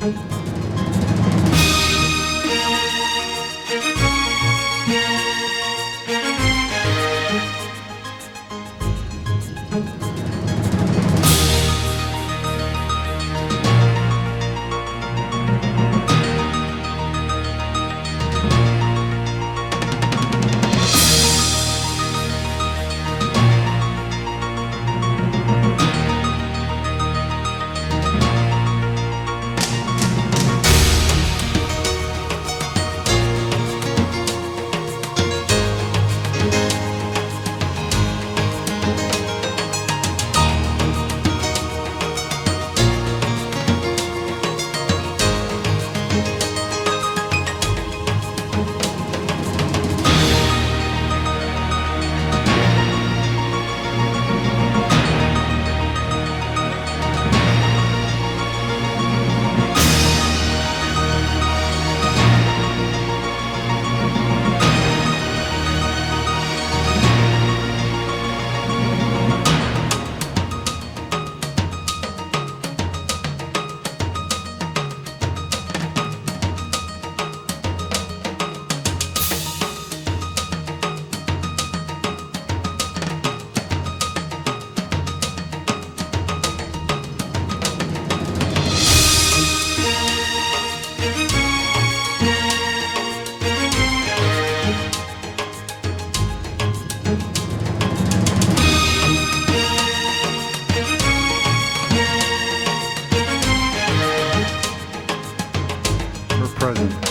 For President.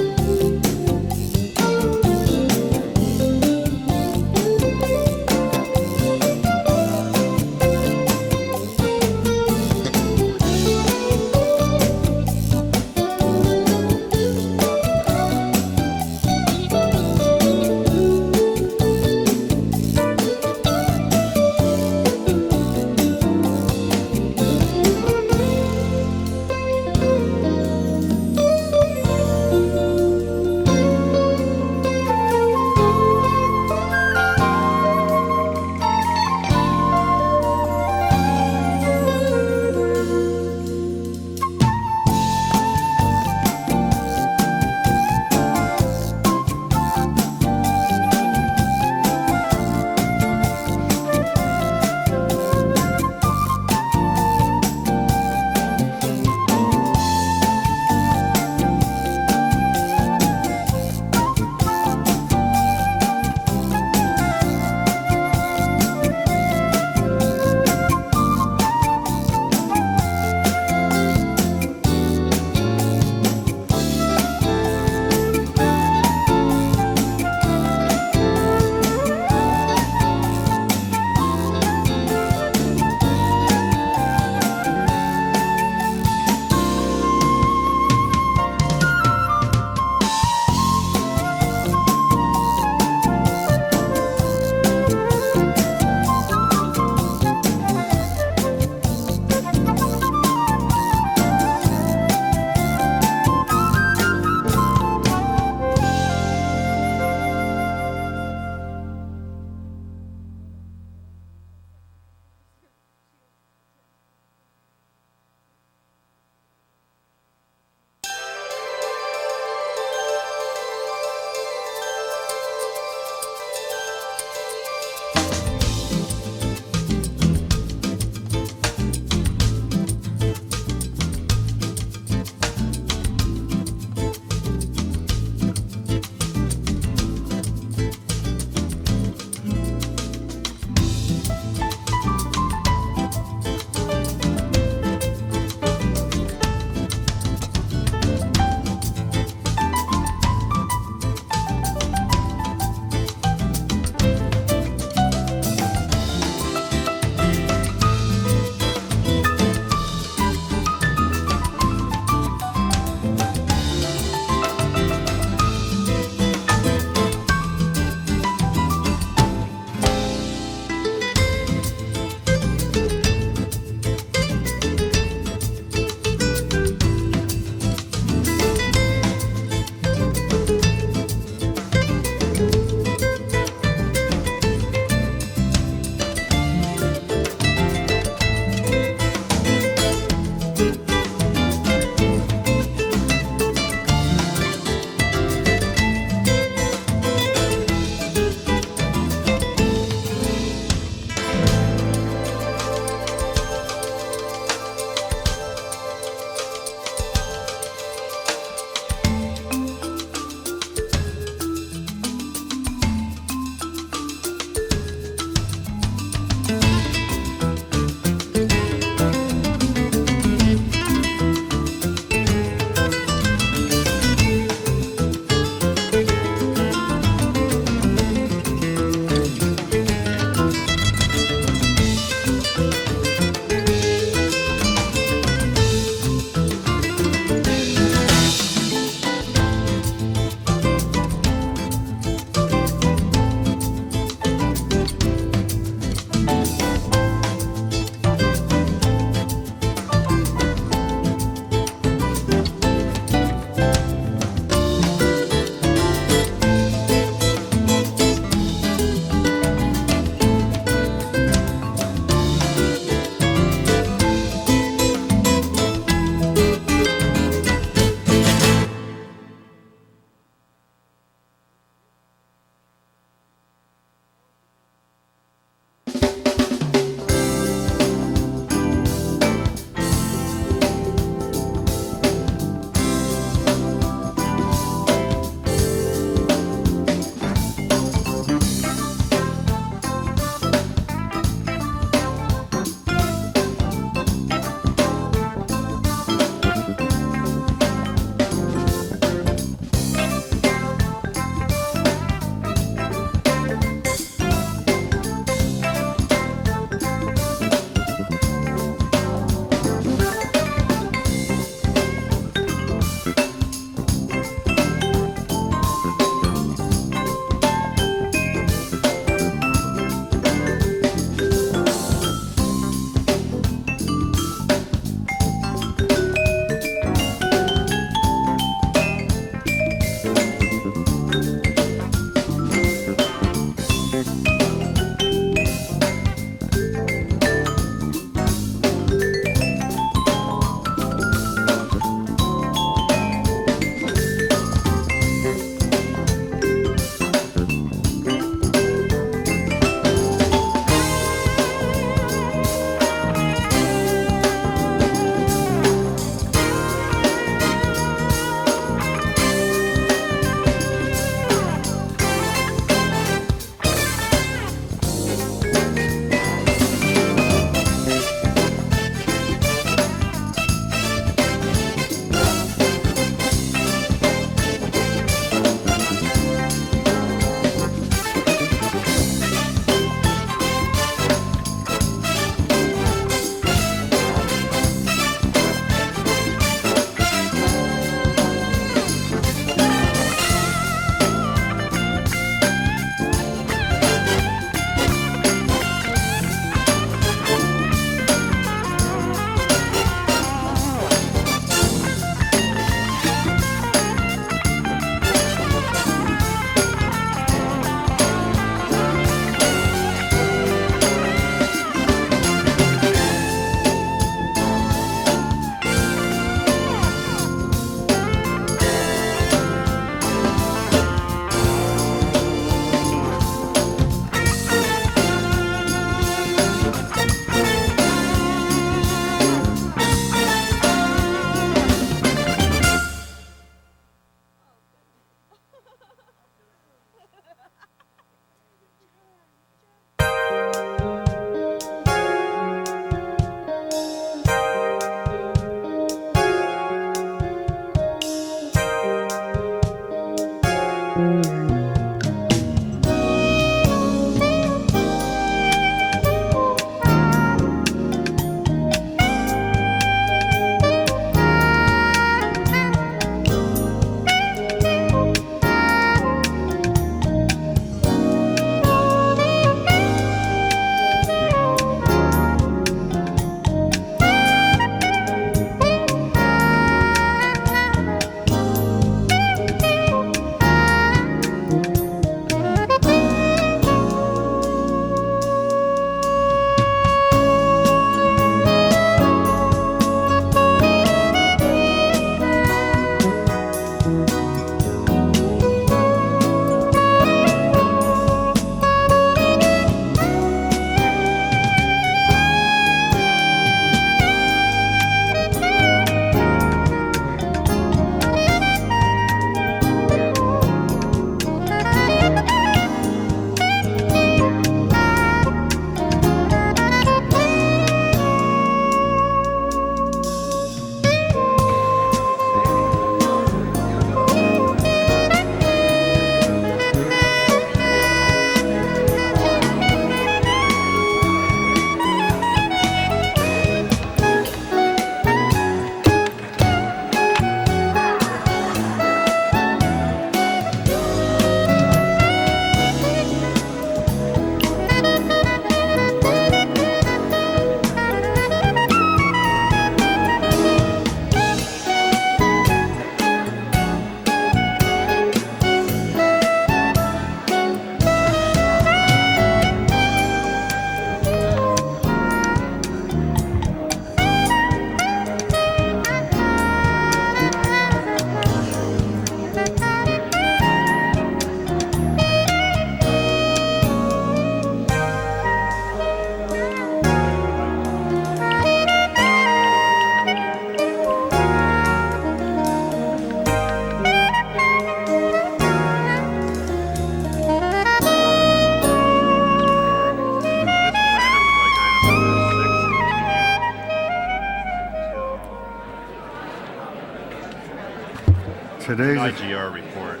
Today's IGR report.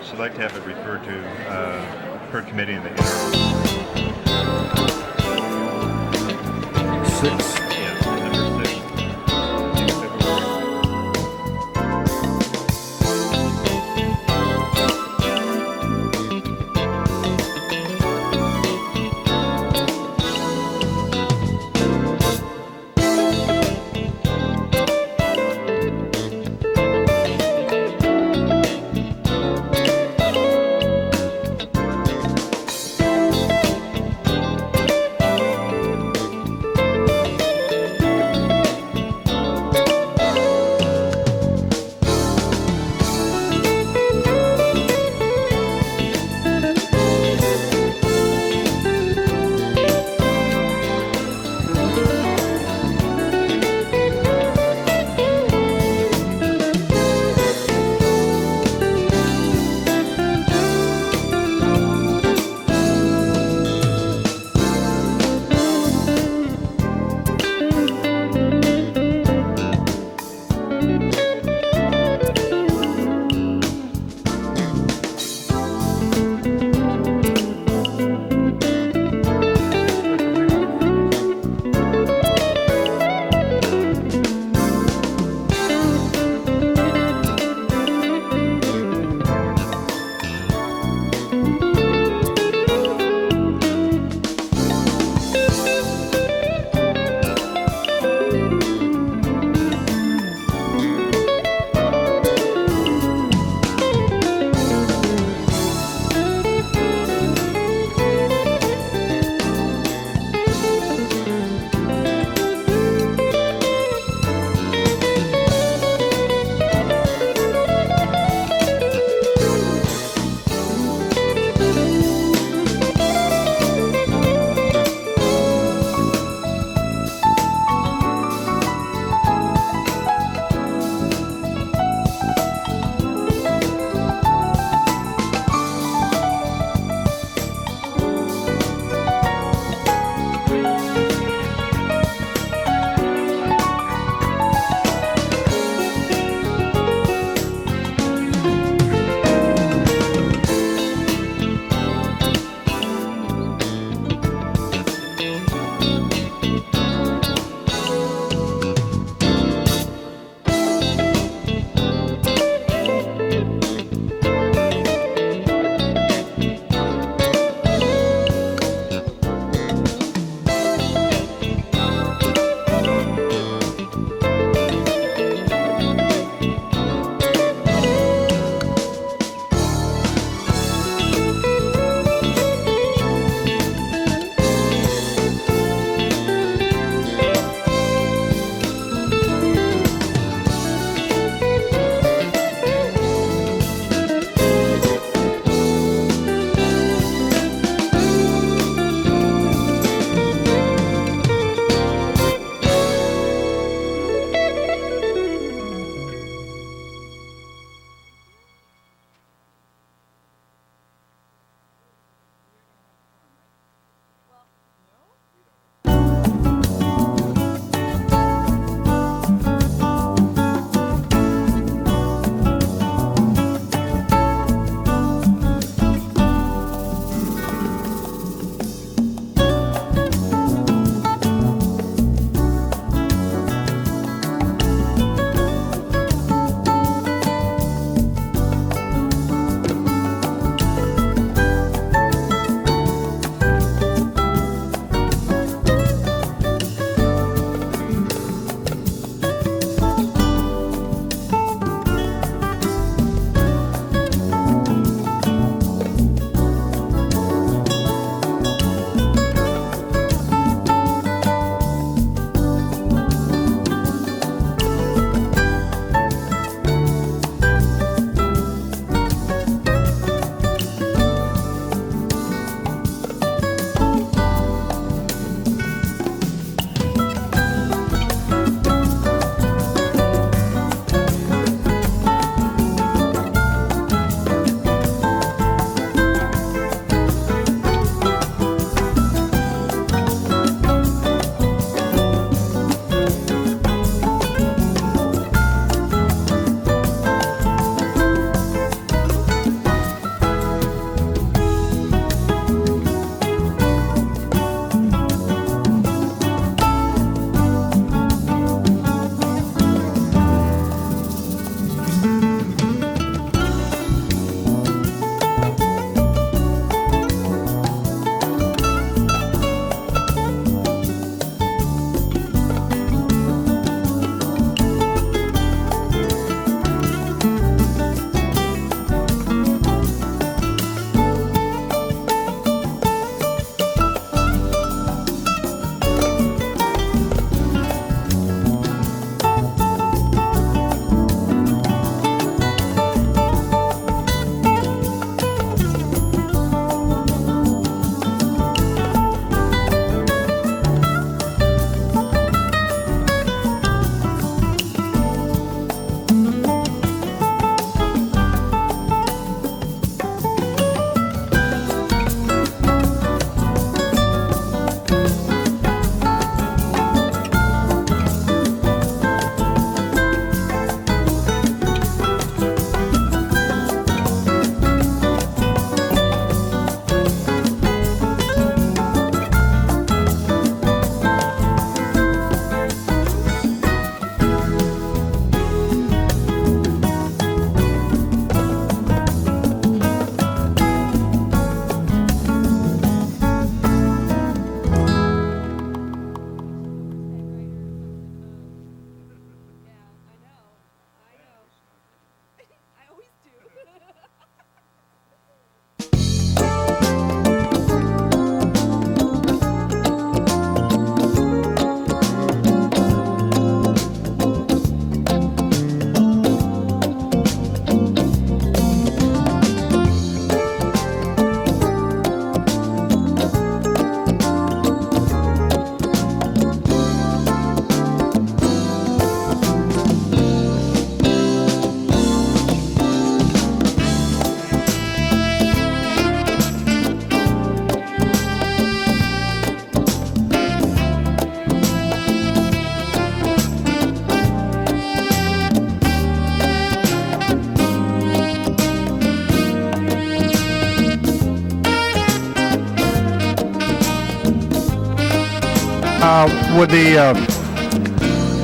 She'd like to have it referred to her committee in the interim. 6. Yeah, number 6.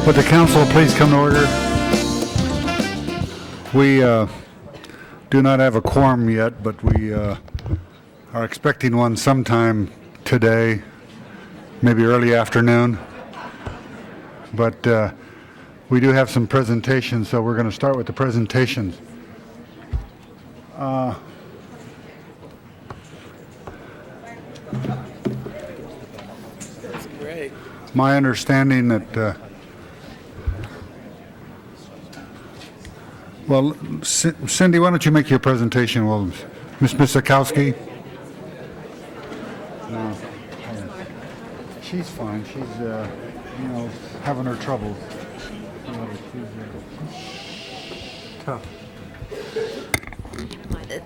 Would the council please come to order? We do not have a quorum yet, but we are expecting one sometime today, maybe early afternoon. But we do have some presentations, so we're going to start with the presentations. My understanding that, well, Cindy, why don't you make your presentation? Well, Ms. Misakowski? No. She's fine. She's, having her troubles. She's tough.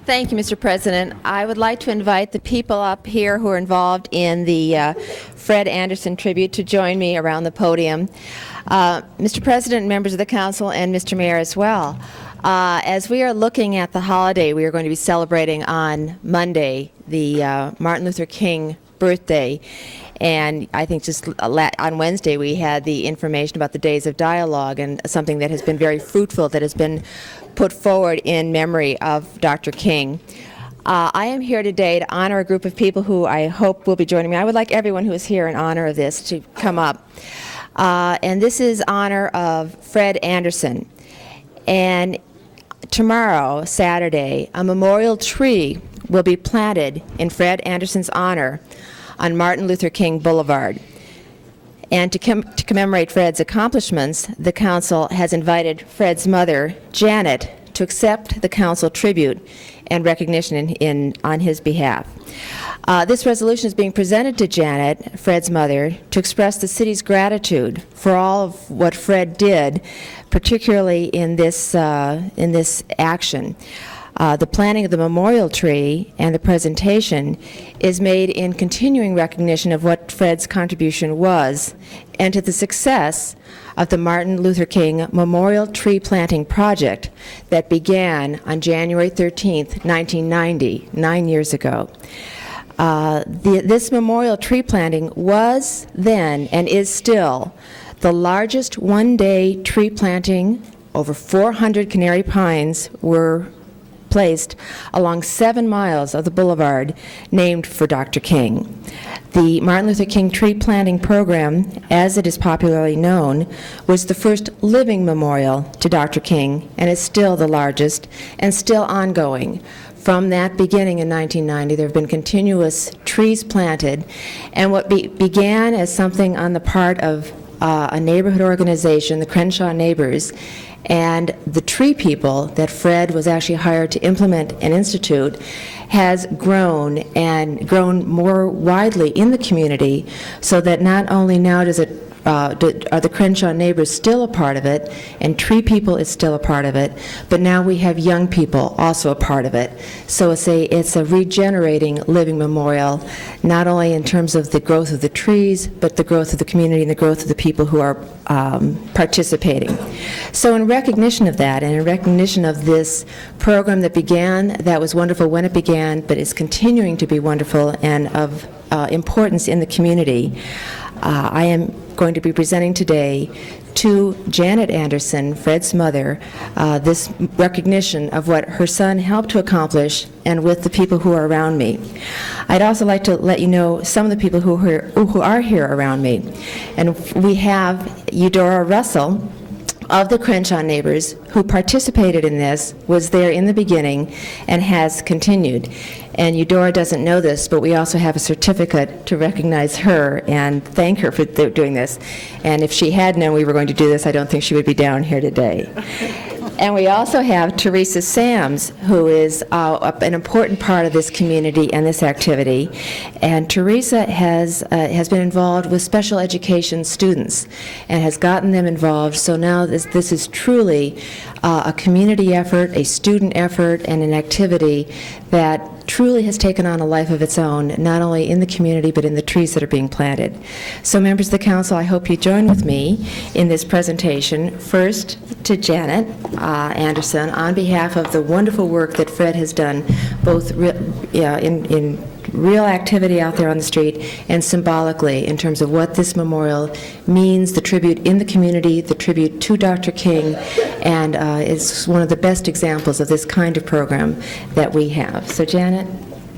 Thank you, Mr. President. I would like to invite the people up here who are involved in the Fred Anderson tribute to join me around the podium. Mr. President, members of the council, and Mr. Mayor as well. As we are looking at the holiday we are going to be celebrating on Monday, the Martin Luther King birthday, and I think just on Wednesday we had the information about the Days of Dialogue, and something that has been very fruitful that has been put forward in memory of Dr. King. I am here today to honor a group of people who I hope will be joining me. I would like everyone who is here in honor of this to come up. And this is honor of Fred Anderson. And tomorrow, Saturday, a memorial tree will be planted in Fred Anderson's honor on Martin Luther King Boulevard. And to commemorate Fred's accomplishments, the council has invited Fred's mother, Janet, to accept the council tribute and recognition on his behalf. This resolution is being presented to Janet, Fred's mother, to express the city's gratitude for all of what Fred did, particularly in this action. The planting of the memorial tree and the presentation is made in continuing recognition of what Fred's contribution was and to the success of the Martin Luther King Memorial Tree Planting Project that began on January 13th, 1990, 9 years ago. This memorial tree planting was then and is still the largest one-day tree planting. Over 400 canary pines were placed along 7 miles of the boulevard named for Dr. King. The Martin Luther King Tree Planting Program, as it is popularly known, was the first living memorial to Dr. King and is still the largest and still ongoing. From that beginning in 1990, there have been continuous trees planted, and what began as something on the part of a neighborhood organization, the Crenshaw Neighbors, and the tree people that Fred was actually hired to implement and institute, has grown and grown more widely in the community, so that not only now does it are the Crenshaw neighbors still a part of it, and Tree People is still a part of it, but now we have young people also a part of it. So it's a regenerating living memorial, not only in terms of the growth of the trees, but the growth of the community and the growth of the people who are participating. So in recognition of that, and in recognition of this program that was wonderful when it began, but is continuing to be wonderful and of importance in the community, I am going to be presenting today to Janet Anderson, Fred's mother, this recognition of what her son helped to accomplish and with the people who are around me. I'd also like to let you know some of the people who are here around me. And we have Eudora Russell, of the Crenshaw neighbors, who participated in this, was there in the beginning, and has continued. And Eudora doesn't know this, but we also have a certificate to recognize her and thank her for doing this. And if she had known we were going to do this, I don't think she would be down here today. And we also have Teresa Sams, who is an important part of this community and this activity. And Teresa has been involved with special education students and has gotten them involved. So now this is truly a community effort, a student effort, and an activity that truly has taken on a life of its own, not only in the community, but in the trees that are being planted. So members of the council, I hope you join with me in this presentation. First, to Janet Anderson, on behalf of the wonderful work that Fred has done, both in real activity out there on the street and symbolically in terms of what this memorial means, the tribute in the community, the tribute to Dr. King, and it's one of the best examples of this kind of program that we have. So Janet?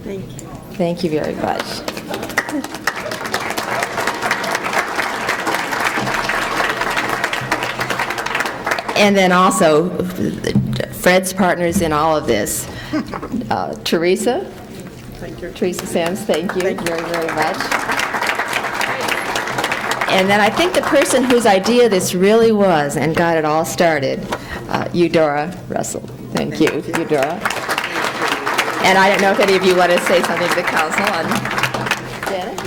Thank you. Thank you very much. And then also, Fred's partners in all of this, Teresa? Thank you. Teresa Sams, thank you very, very much. And then I think the person whose idea this really was and got it all started, Eudora Russell. Thank you, Eudora. And I don't know if any of you want to say something to the council on Janet?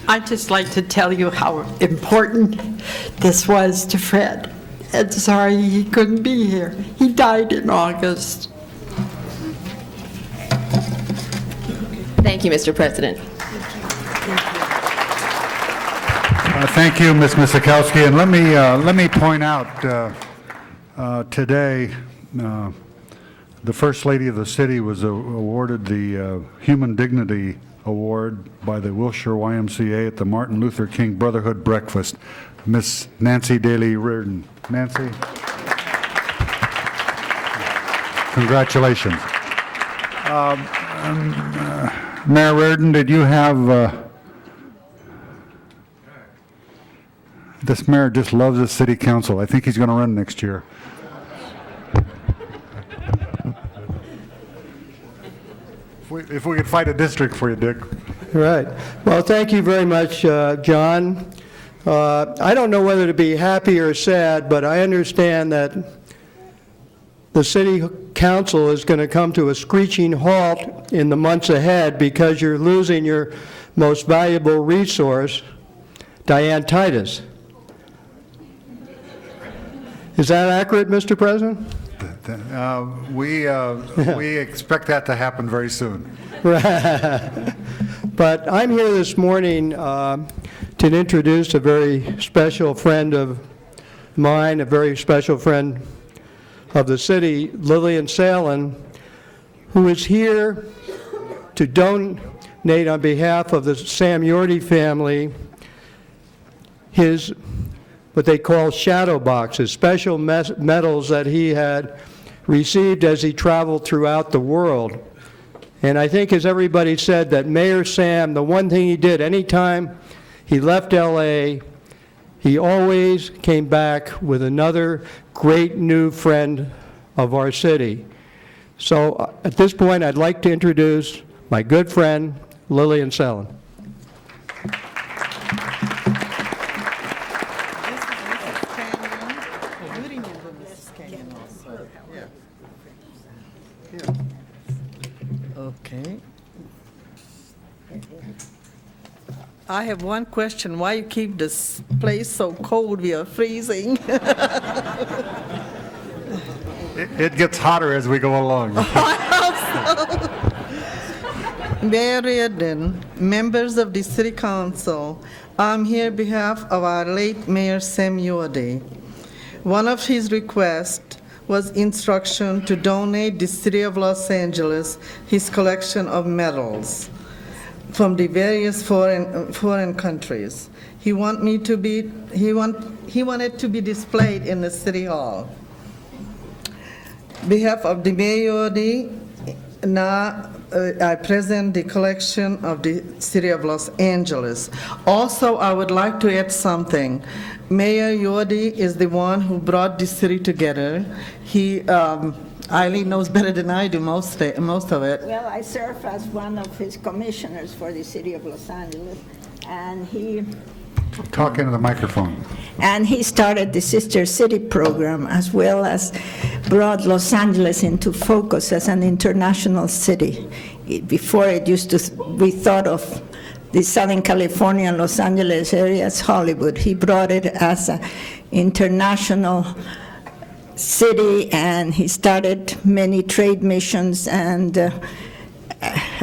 I'd just like to tell you how important this was to Fred. And sorry he couldn't be here. He died in August. Thank you, Mr. President. Thank you, Ms. Misikowski. And let me point out today, the First Lady of the City was awarded the Human Dignity Award by the Wilshire YMCA at the Martin Luther King Brotherhood Breakfast. Miss Nancy Daly Reardon. Nancy? Congratulations. Mayor Reardon, did you have... this mayor just loves the city council. I think he's going to run next year. If we could fight a district for you, Dick. Right. Well, thank you very much, John. I don't know whether to be happy or sad, but I understand that the city council is going to come to a screeching halt in the months ahead because you're losing your most valuable resource, Diane Titus. Is that accurate, Mr. President? We expect that to happen very soon. But I'm here this morning to introduce a very special friend of mine, a very special friend of the city, Lillian Salen, who is here to donate on behalf of the Sam Yorty family his what they call shadow boxes, special medals that he had received as he traveled throughout the world. And I think, as everybody said, that Mayor Sam, the one thing he did, anytime he left LA, he always came back with another great new friend of our city. So at this point, I'd like to introduce my good friend, Lillian Salen. Okay. I have one question. Why you keep this place so cold? We are freezing. It gets hotter as we go along. Mayor Reardon, members of the City Council, I'm here on behalf of our late Mayor Sam Yorday. One of his requests was instruction to donate the City of Los Angeles his collection of medals from the various foreign countries. He wanted to be displayed in the City Hall. On behalf of the Mayor Yorday, now I present the collection of the City of Los Angeles. Also, I would like to add something. Mayor Yorday is the one who brought the city together. Eileen knows better than I do most of it. Well, I serve as one of his commissioners for the City of Los Angeles, and he Talk into the microphone. started the Sister City program, as well as brought Los Angeles into focus as an international city. Before it used to be thought of the Southern California and Los Angeles area as Hollywood. He brought it as an international city, and he started many trade missions, and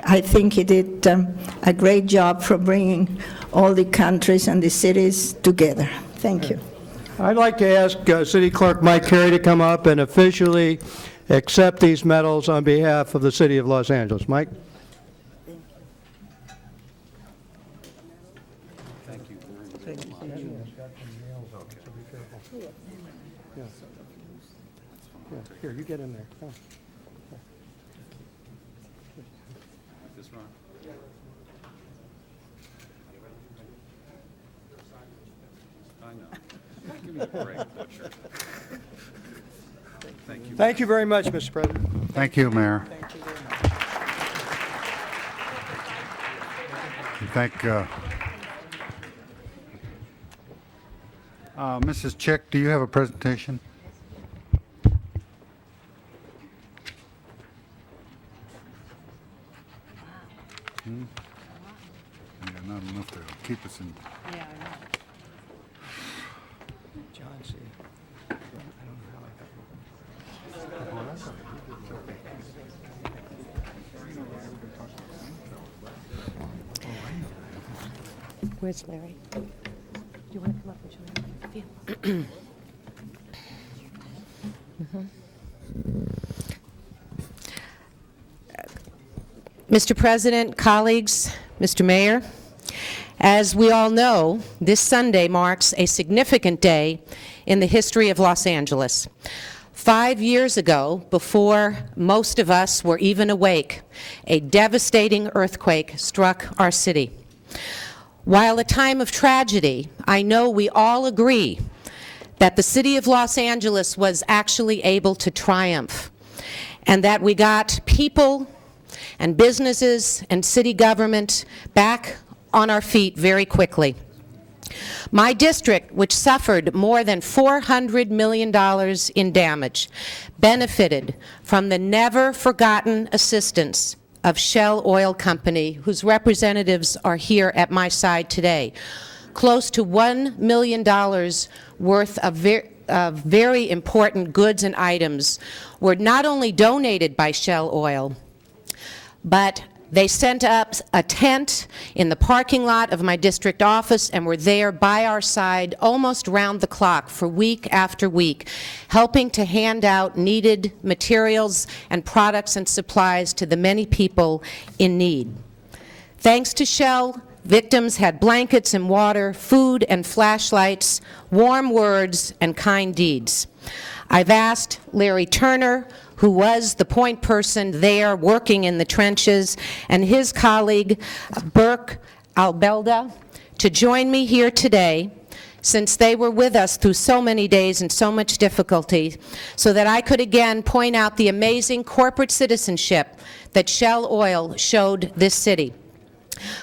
I think he did a great job for bringing all the countries and the cities together. Thank you. I'd like to ask City Clerk Mike Carey to come up and officially accept these medals on behalf of the City of Los Angeles. Mike? Here, you get in there. Come. This one? I know. Give me a break, Butcher. Thank you. Thank you very much, Mr. President. Thank you, Mayor. And thank Mrs. Chick, do you have a presentation? Yeah, not enough to keep us in. John C. Where's Larry? Do you want to come up and show me how you feel? Mr. President, colleagues, Mr. Mayor, as we all know, this Sunday marks a significant day in the history of Los Angeles. 5 years ago, before most of us were even awake, a devastating earthquake struck our city. While a time of tragedy, I know we all agree that the city of Los Angeles was actually able to triumph, and that we got people and businesses and city government back on our feet very quickly. My district, which suffered more than $400 million in damage, benefited from the never-forgotten assistance of Shell Oil Company, whose representatives are here at my side today. Close to $1 million worth of very important goods and items were not only donated by Shell Oil, but they sent up a tent in the parking lot of my district office and were there by our side almost round the clock for week after week, helping to hand out needed materials and products and supplies to the many people in need. Thanks to Shell, victims had blankets and water, food and flashlights, warm words, and kind deeds. I've asked Larry Turner, who was the point person there working in the trenches, and his colleague, Burke Albelda, to join me here today, since they were with us through so many days and so much difficulty, so that I could again point out the amazing corporate citizenship that Shell Oil showed this city.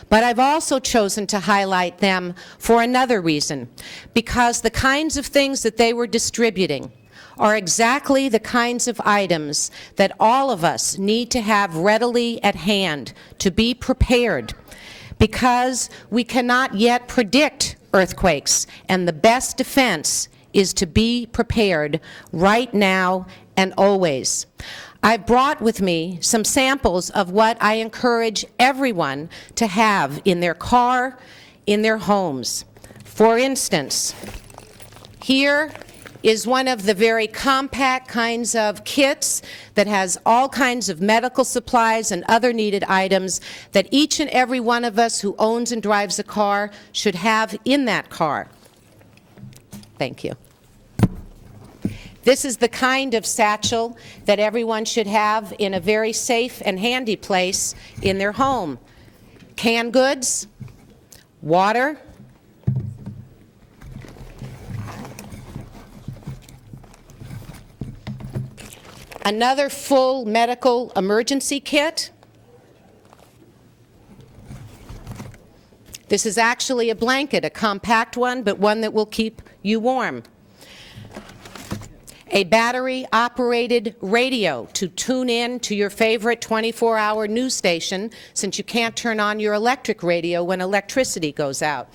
But I've also chosen to highlight them for another reason, because the kinds of things that they were distributing are exactly the kinds of items that all of us need to have readily at hand to be prepared. because we cannot yet predict earthquakes, and the best defense is to be prepared right now and always. I've brought with me some samples of what I encourage everyone to have in their car, in their homes. For instance, here is one of the very compact kinds of kits that has all kinds of medical supplies and other needed items that each and every one of us who owns and drives a car should have in that car. Thank you. This is the kind of satchel that everyone should have in a very safe and handy place in their home. Canned goods, water, another full medical emergency kit. This is actually a blanket, a compact one, but one that will keep you warm. A battery-operated radio to tune in to your favorite 24-hour news station, since you can't turn on your electric radio when electricity goes out.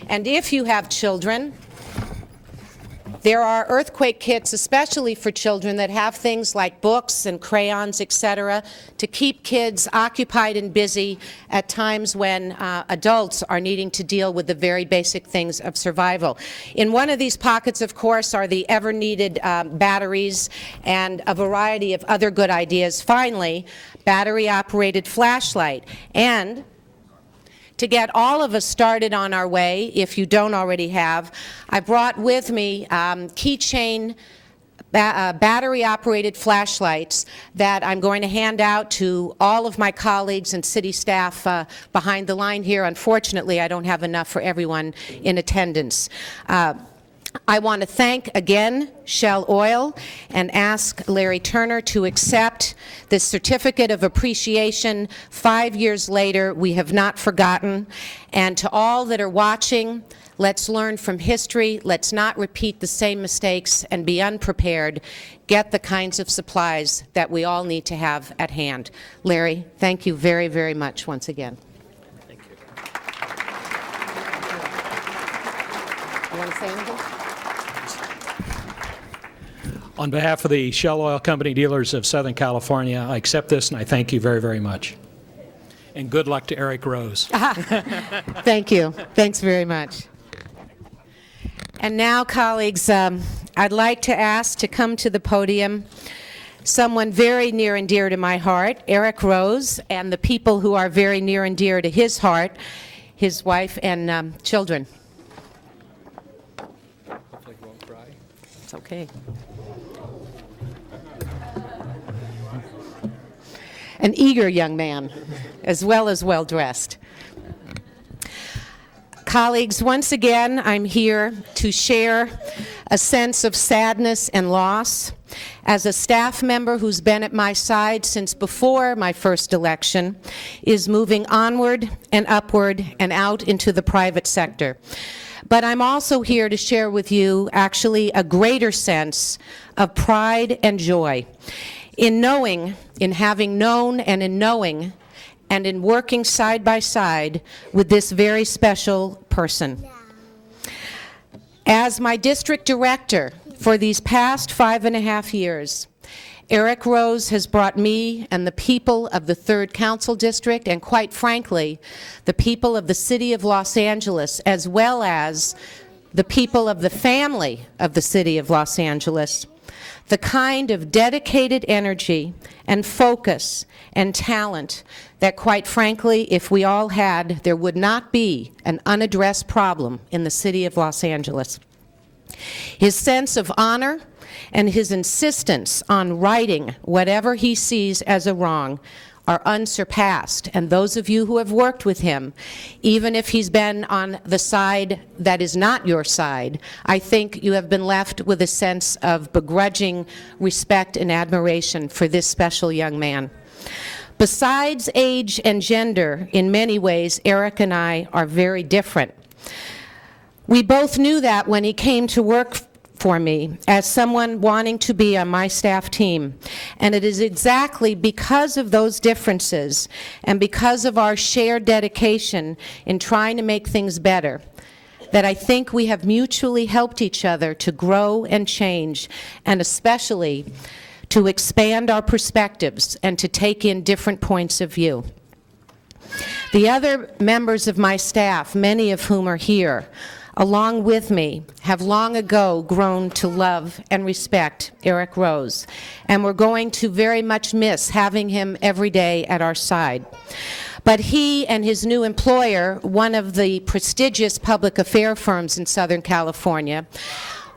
And if you have children, there are earthquake kits, especially for children, that have things like books and crayons, etc., to keep kids occupied and busy at times when adults are needing to deal with the very basic things of survival. In one of these pockets, of course, are the ever-needed batteries and a variety of other good ideas. Finally, battery-operated flashlight. And to get all of us started on our way, if you don't already have, I brought with me keychain battery-operated flashlights that I'm going to hand out to all of my colleagues and city staff behind the line here. Unfortunately, I don't have enough for everyone in attendance. I want to thank again Shell Oil and ask Larry Turner to accept this certificate of appreciation 5 years later. We have not forgotten. And to all that are watching, let's learn from history. Let's not repeat the same mistakes and be unprepared. Get the kinds of supplies that we all need to have at hand. Larry, thank you very, very much once again. Thank you. You want to say anything? On behalf of the Shell Oil Company dealers of Southern California, I accept this and I thank you very, very much. And good luck to Eric Rose. Thank you. Thanks very much. And now, colleagues, I'd like to ask to come to the podium someone very near and dear to my heart, Eric Rose, and the people who are very near and dear to his heart, his wife and children. Hopefully you won't cry. It's okay. An eager young man, as well-dressed. Colleagues, once again, I'm here to share a sense of sadness and loss. As a staff member who's been at my side since before my first election, is moving onward and upward and out into the private sector. But I'm also here to share with you actually a greater sense of pride and joy in knowing, in having known and in knowing and in working side by side with this very special person. As my district director for these past 5.5 years, Eric Rose has brought me and the people of the 3rd Council District, and quite frankly, the people of the City of Los Angeles, as well as the people of the family of the City of Los Angeles, the kind of dedicated energy and focus and talent that, quite frankly, if we all had, there would not be an unaddressed problem in the City of Los Angeles. His sense of honor and his insistence on righting whatever he sees as a wrong are unsurpassed. And those of you who have worked with him, even if he's been on the side that is not your side, I think you have been left with a sense of begrudging respect and admiration for this special young man. Besides age and gender, in many ways, Eric and I are very different. We both knew that when he came to work for me as someone wanting to be on my staff team. And it is exactly because of those differences and because of our shared dedication in trying to make things better that I think we have mutually helped each other to grow and change, and especially to expand our perspectives and to take in different points of view. The other members of my staff, many of whom are here, along with me, have long ago grown to love and respect Eric Rose, and we're going to very much miss having him every day at our side. But he and his new employer, one of the prestigious public affair firms in Southern California,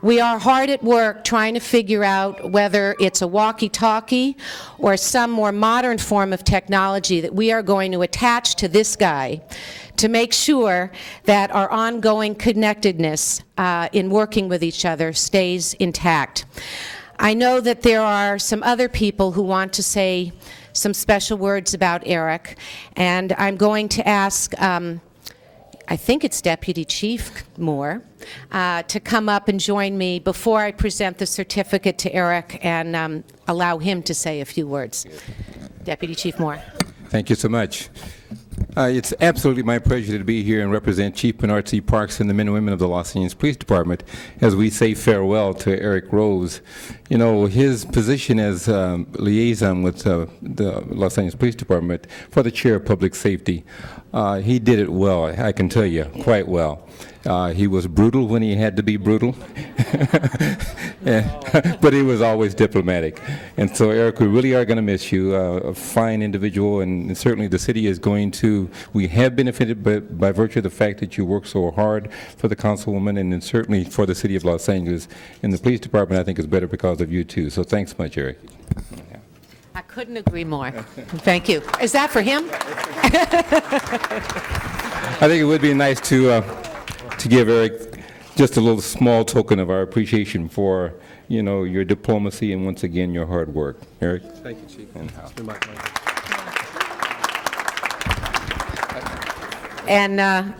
we are hard at work trying to figure out whether it's a walkie-talkie or some more modern form of technology that we are going to attach to this guy to make sure that our ongoing connectedness in working with each other stays intact. I know that there are some other people who want to say some special words about Eric, and I'm going to ask I think it's Deputy Chief Moore, to come up and join me before I present the certificate to Eric and allow him to say a few words. Deputy Chief Moore. Thank you so much. It's absolutely my pleasure to be here and represent Chief Bernard C. Parks and the men and women of the Los Angeles Police Department as we say farewell to Eric Rose. You know, his position as liaison with the Los Angeles Police Department for the Chair of Public Safety, he did it well, I can tell you, quite well. He was brutal when he had to be brutal, but he was always diplomatic. And so, Eric, we really are going to miss you, a fine individual, and certainly the city is going to, we have benefited by virtue of the fact that you work so hard for the councilwoman, and then certainly for the city of Los Angeles. And the police department, I think, is better because of you, too. So thanks much, Eric. I couldn't agree more. Thank you. Is that for him? I think it would be nice to give Eric just a little small token of our appreciation for, you know, your diplomacy and once again your hard work. Eric? Thank you, Chief. And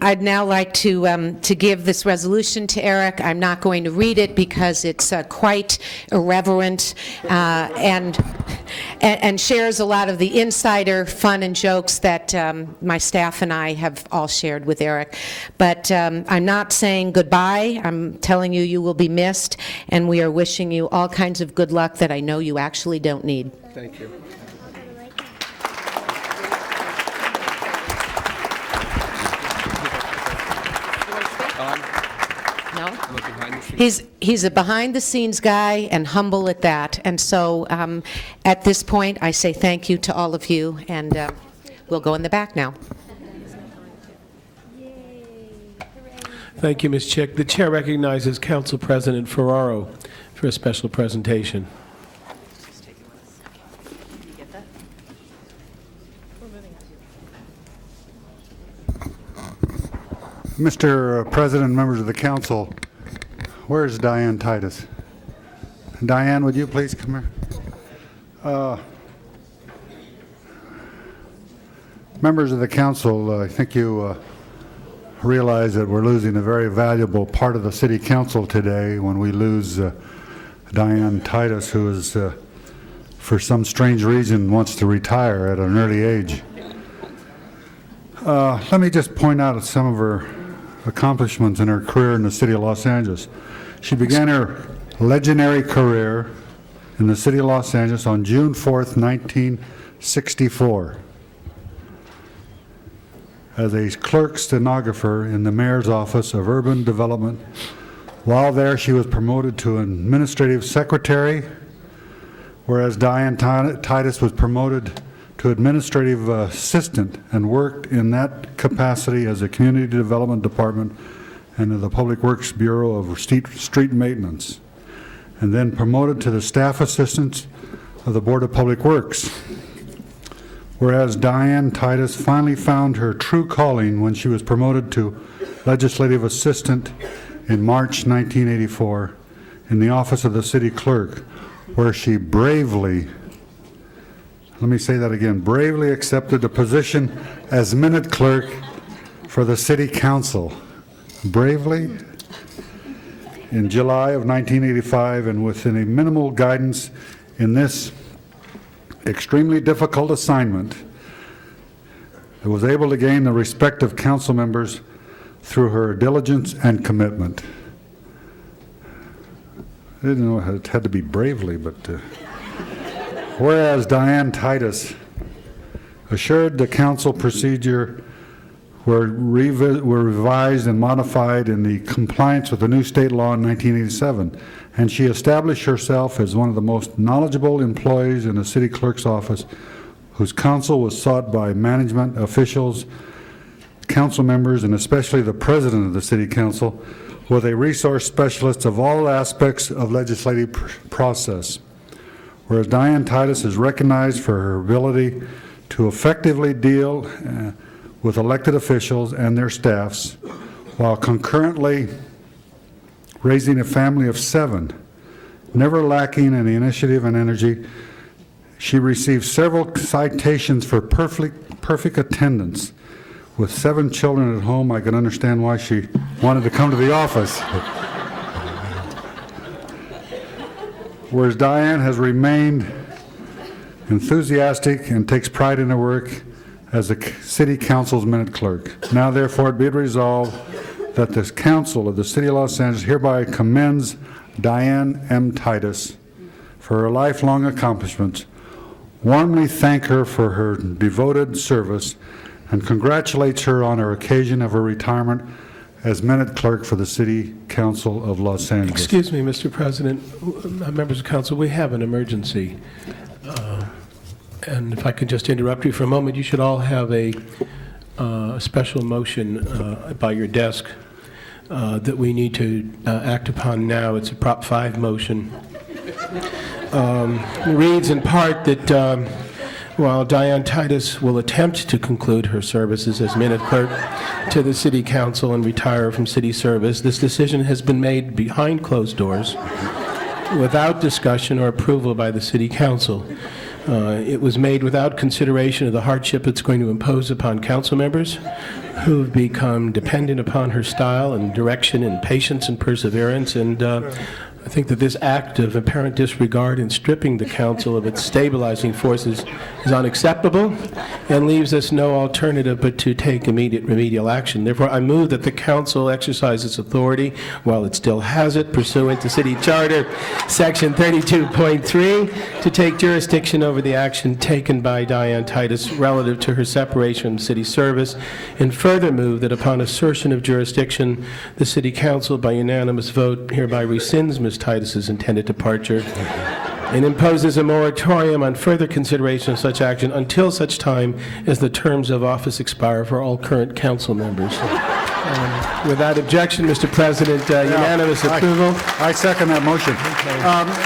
I'd now like to give this resolution to Eric. I'm not going to read it because it's quite irreverent and shares a lot of the insider fun and jokes that my staff and I have all shared with Eric. But I'm not saying goodbye. I'm telling you, you will be missed, and we are wishing you all kinds of good luck that I know you actually don't need. Thank you. He's a behind-the-scenes guy and humble at that. And so at this point, I say thank you to all of you, and we'll go in the back now. Thank you, Ms. Chick. The chair recognizes Council President Ferraro for a special presentation. Mr. President, members of the council, where's Diane Titus? Diane, would you please come here? Members of the council, I think you realize that we're losing a very valuable part of the city council today when we lose Diane Titus, who is, for some strange reason, wants to retire at an early age. Let me just point out some of her accomplishments in her career in the city of Los Angeles. She began her legendary career in the city of Los Angeles on June 4th, 1964, as a clerk stenographer in the mayor's office of urban development. While there, she was promoted to administrative secretary, whereas Diane Titus was promoted to administrative assistant and worked in that capacity as a community development department and the Public Works Bureau of Street Maintenance, and then promoted to the staff assistant of the Board of Public Works. Whereas Diane Titus finally found her true calling when she was promoted to legislative assistant in March 1984 in the office of the city clerk, where she bravely, let me say that again, bravely accepted the position as minute clerk for the city council. Bravely? in July of 1985, and within a minimal guidance in this extremely difficult assignment, I was able to gain the respect of council members through her diligence and commitment. I didn't know it had to be bravely, but whereas Diane Titus assured the council procedure were revised and modified in the compliance with the new state law in 1987, and she established herself as one of the most knowledgeable employees in the city clerk's office, whose counsel was sought by management, officials, council members, and especially the president of the city council, with a resource specialist of all aspects of legislative process. Whereas Diane Titus is recognized for her ability to effectively deal with elected officials and their staffs, while concurrently raising a family of 7, never lacking in the initiative and energy. She received several citations for perfect attendance. With 7 children at home, I can understand why she wanted to come to the office. Whereas Diane has remained enthusiastic and takes pride in her work as the City Council's minute clerk. Now therefore be it resolved that the Council of the City of Los Angeles hereby commends Diane M. Titus for her lifelong accomplishments, warmly thank her for her devoted service, and congratulates her on her occasion of her retirement as minute clerk for the City Council of Los Angeles. Excuse me, Mr. President, members of council, we have an emergency. And if I could just interrupt you for a moment, you should all have a special motion by your desk that we need to act upon now. It's a Prop 5 motion. It reads in part that while Diane Titus will attempt to conclude her services as minute clerk to the City Council and retire from city service, this decision has been made behind closed doors without discussion or approval by the City Council. It was made without consideration of the hardship it's going to impose upon council members who've become dependent upon her style and direction and patience and perseverance. And I think that this act of apparent disregard in stripping the council of its stabilizing forces is unacceptable and leaves us no alternative but to take immediate remedial action. Therefore, I move that the council exercise its authority while it still has it, pursuant to City Charter, Section 32.3, to take jurisdiction over the action taken by Diane Titus relative to her separation from city service, and further move that upon assertion of jurisdiction, the City Council, by unanimous vote, hereby rescinds Ms. Titus's intended departure and imposes a moratorium on further consideration of such action until such time as the terms of office expire for all current council members. Without objection, Mr. President, unanimous approval. I second that motion.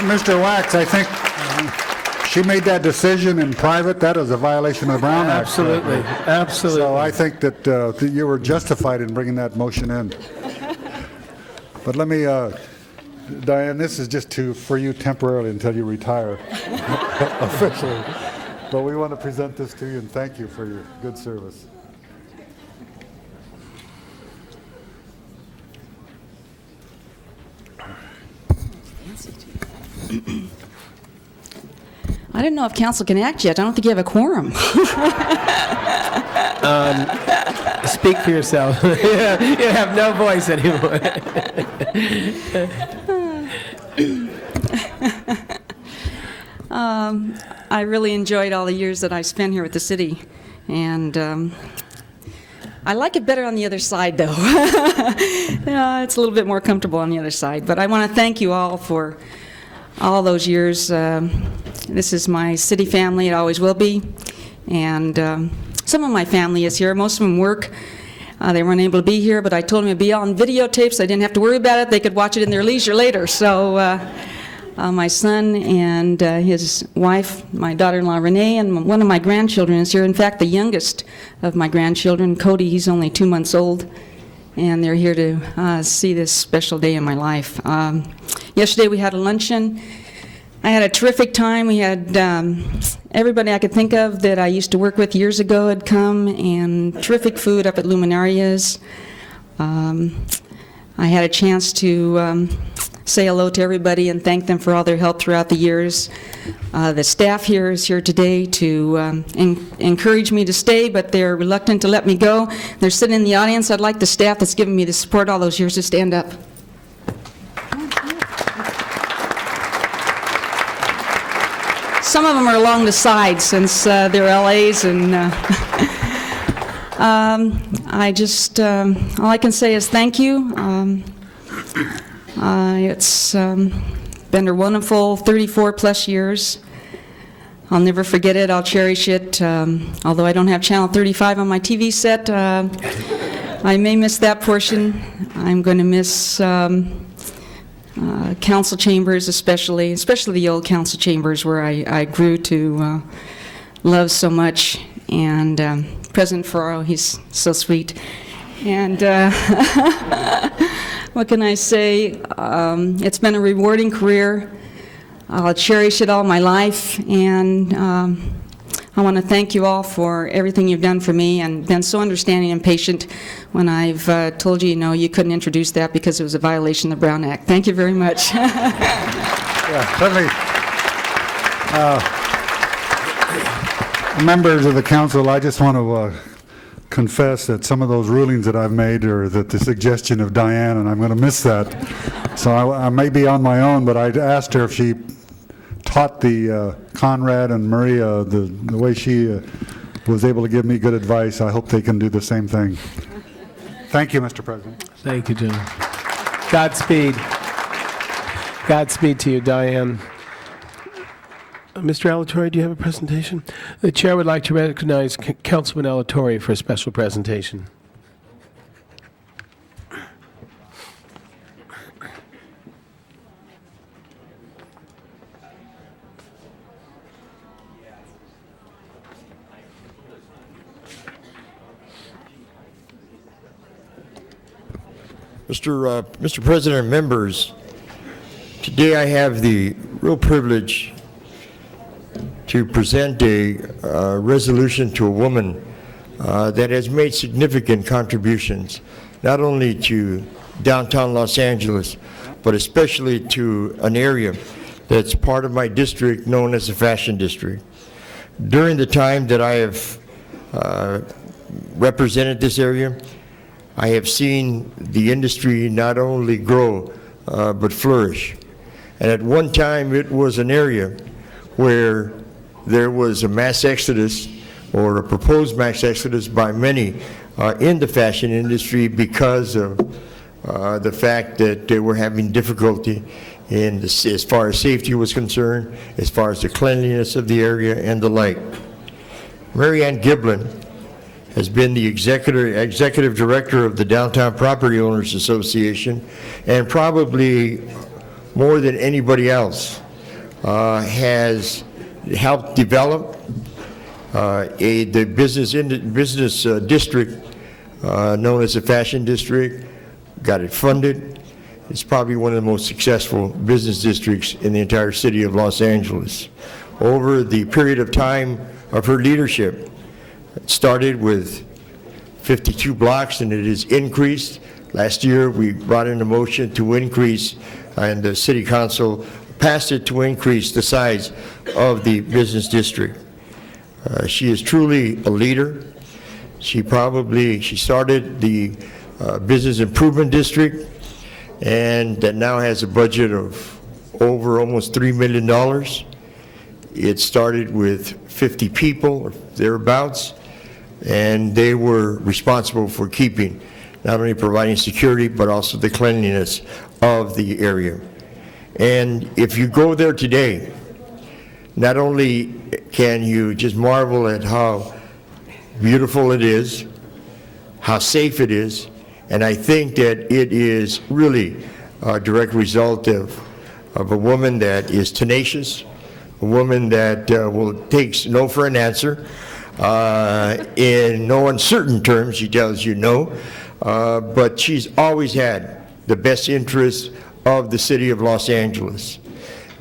Mr. Wax, I think she made that decision in private. That is a violation of the Brown Act. Absolutely, absolutely. So I think that you were justified in bringing that motion in. But let me, Diane, this is just for you temporarily until you retire officially. But we want to present this to you and thank you for your good service. I don't know if council can act yet. I don't think you have a quorum. Speak for yourself. You have no voice anymore. I really enjoyed all the years that I spent here with the city, and I like it better on the other side, though. It's a little bit more comfortable on the other side. But I want to thank you all for all those years. This is my city family. It always will be. And some of my family is here. Most of them work. They weren't able to be here, but I told them it'd be on videotape, so I didn't have to worry about it. They could watch it in their leisure later. So my son and his wife, my daughter-in-law Renee, and one of my grandchildren is here. In fact, the youngest of my grandchildren, Cody, he's only 2 months old, and they're here to see this special day in my life. Yesterday we had a luncheon. I had a terrific time. We had everybody I could think of that I used to work with years ago had come, and terrific food up at Luminaria's. I had a chance to say hello to everybody and thank them for all their help throughout the years. The staff here is here today to encourage me to stay, but they're reluctant to let me go. They're sitting in the audience. I'd like the staff that's given me the support all those years to stand up. Some of them are along the side since they're LAs, and I just, all I can say is thank you. It's been a wonderful 34-plus years. I'll never forget it. I'll cherish it. Although I don't have Channel 35 on my TV set, I may miss that portion. I'm going to miss council chambers, especially the old council chambers where I grew to love so much. And President Ferraro, he's so sweet. And what can I say? It's been a rewarding career. I'll cherish it all my life, and I want to thank you all for everything you've done for me and been so understanding and patient when I've told you, you couldn't introduce that because it was a violation of the Brown Act. Thank you very much. Yeah, certainly. Members of the council, I just want to confess that some of those rulings that I've made are at the suggestion of Diane, and I'm going to miss that. So I may be on my own, but I asked her if she taught the Conrad and Maria the way she was able to give me good advice. I hope they can do the same thing. Thank you, Mr. President. Thank you, Jim. Godspeed. Godspeed to you, Diane. Mr. Alatorre, do you have a presentation? The chair would like to recognize Councilman Alatorre for a special presentation. Mr. President and members, today I have the real privilege to present a resolution to a woman that has made significant contributions, not only to downtown Los Angeles, but especially to an area that's part of my district known as the Fashion District. During the time that I have represented this area, I have seen the industry not only grow, but flourish. And at one time, it was an area where there was a mass exodus, or a proposed mass exodus by many in the fashion industry because of the fact that they were having difficulty as far as safety was concerned, as far as the cleanliness of the area and the like. Mary Ann Giblin has been the executive director of the Downtown Property Owners Association, and probably more than anybody else has helped develop the business district known as the Fashion District, got it funded. It's probably one of the most successful business districts in the entire city of Los Angeles. Over the period of time of her leadership, it started with 52 blocks and it has increased. Last year we brought in a motion to increase, and the city council passed it to increase the size of the business district. She is truly a leader. She started the business improvement district, and that now has a budget of over almost $3 million. It started with 50 people or thereabouts, and they were responsible for keeping, not only providing security, but also the cleanliness of the area. And if you go there today, not only can you just marvel at how beautiful it is, how safe it is, and I think that it is really a direct result of a woman that is tenacious, a woman that will take no for an answer. In no uncertain terms, she tells you no, but she's always had the best interest of the city of Los Angeles.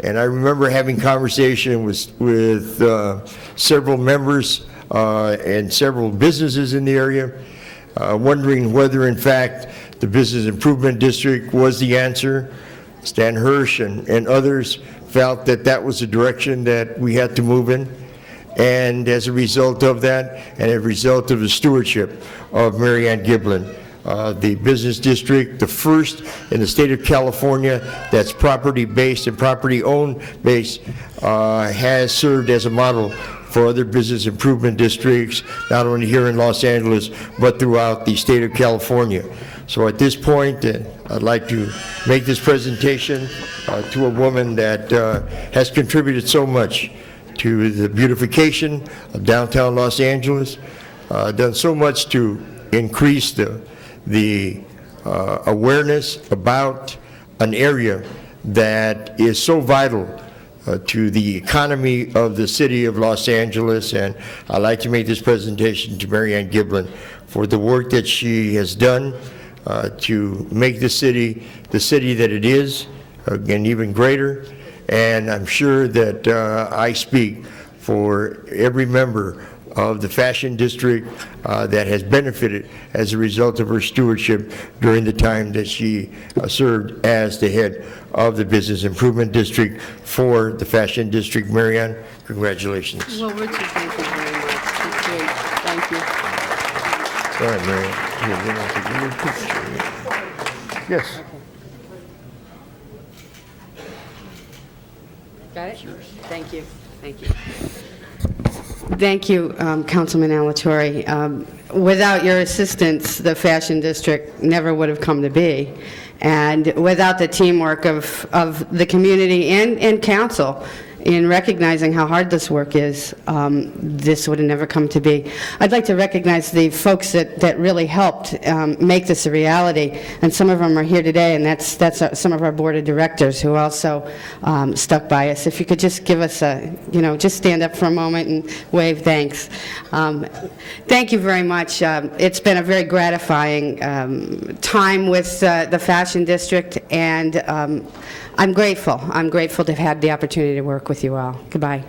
And I remember having conversation with several members and several businesses in the area, wondering whether in fact the business improvement district was the answer. Stan Hirsch and others felt that that was the direction that we had to move in. And as a result of that, and as a result of the stewardship of Mary Ann Giblin, the business district, the first in the state of California that's property-based and property-owned based, has served as a model for other business improvement districts, not only here in Los Angeles, but throughout the state of California. So at this point, I'd like to make this presentation to a woman that has contributed so much to the beautification of downtown Los Angeles, done so much to increase the awareness about an area that is so vital to the economy of the city of Los Angeles. And I'd like to make this presentation to Mary Ann Giblin for the work that she has done to make the city that it is, again, even greater. And I'm sure that I speak for every member of the Fashion District that has benefited as a result of her stewardship during the time that she served as the head of the Business Improvement District for the Fashion District. Mary Ann, congratulations. Well, Richard, thank you very much. That's great. Thank you. All right, Mary Ann. Here, you want to give me a picture? Yes. Got it? Thank you. Thank you. Thank you, Councilman Alatorre. Without your assistance, the Fashion District never would have come to be. And without the teamwork of the community and council in recognizing how hard this work is, this would have never come to be. I'd like to recognize the folks that really helped make this a reality, and some of them are here today, and that's some of our board of directors who also stuck by us. If you could just give us just stand up for a moment and wave thanks. Thank you very much. It's been a very gratifying time with the Fashion District, and I'm grateful. I'm grateful to have had the opportunity to work with you all. Goodbye.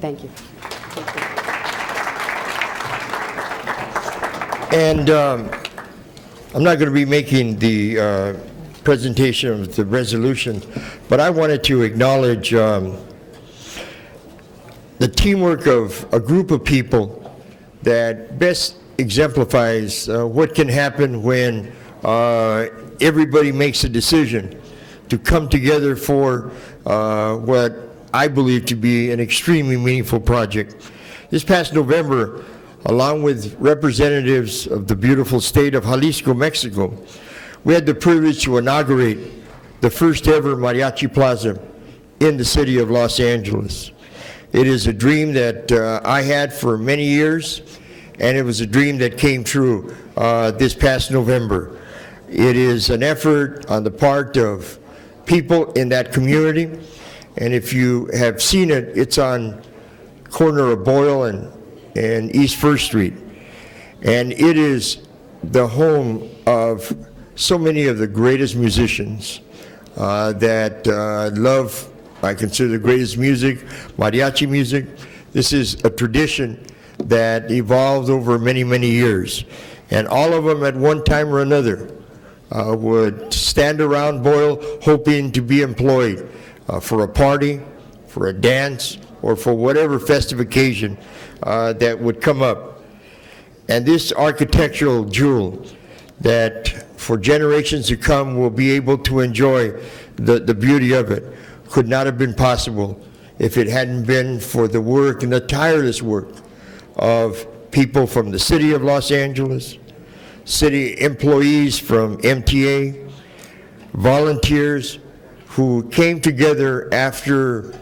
Thank you. And I'm not going to be making the presentation of the resolution, but I wanted to acknowledge the teamwork of a group of people that best exemplifies what can happen when everybody makes a decision to come together for what I believe to be an extremely meaningful project. This past November, along with representatives of the beautiful state of Jalisco, Mexico, we had the privilege to inaugurate the first ever Mariachi Plaza in the city of Los Angeles. It is a dream that I had for many years, and it was a dream that came true this past November. It is an effort on the part of people in that community, and if you have seen it, it's on corner of Boyle and East First Street, and it is the home of so many of the greatest musicians that love, I consider, the greatest music, mariachi music. This is a tradition that evolved over many, many years, and all of them at one time or another would stand around Boyle hoping to be employed for a party, for a dance, or for whatever festive occasion that would come up. And this architectural jewel that for generations to come will be able to enjoy the beauty of it could not have been possible if it hadn't been for the work and the tireless work of people from the city of Los Angeles, city employees from MTA, volunteers who came together after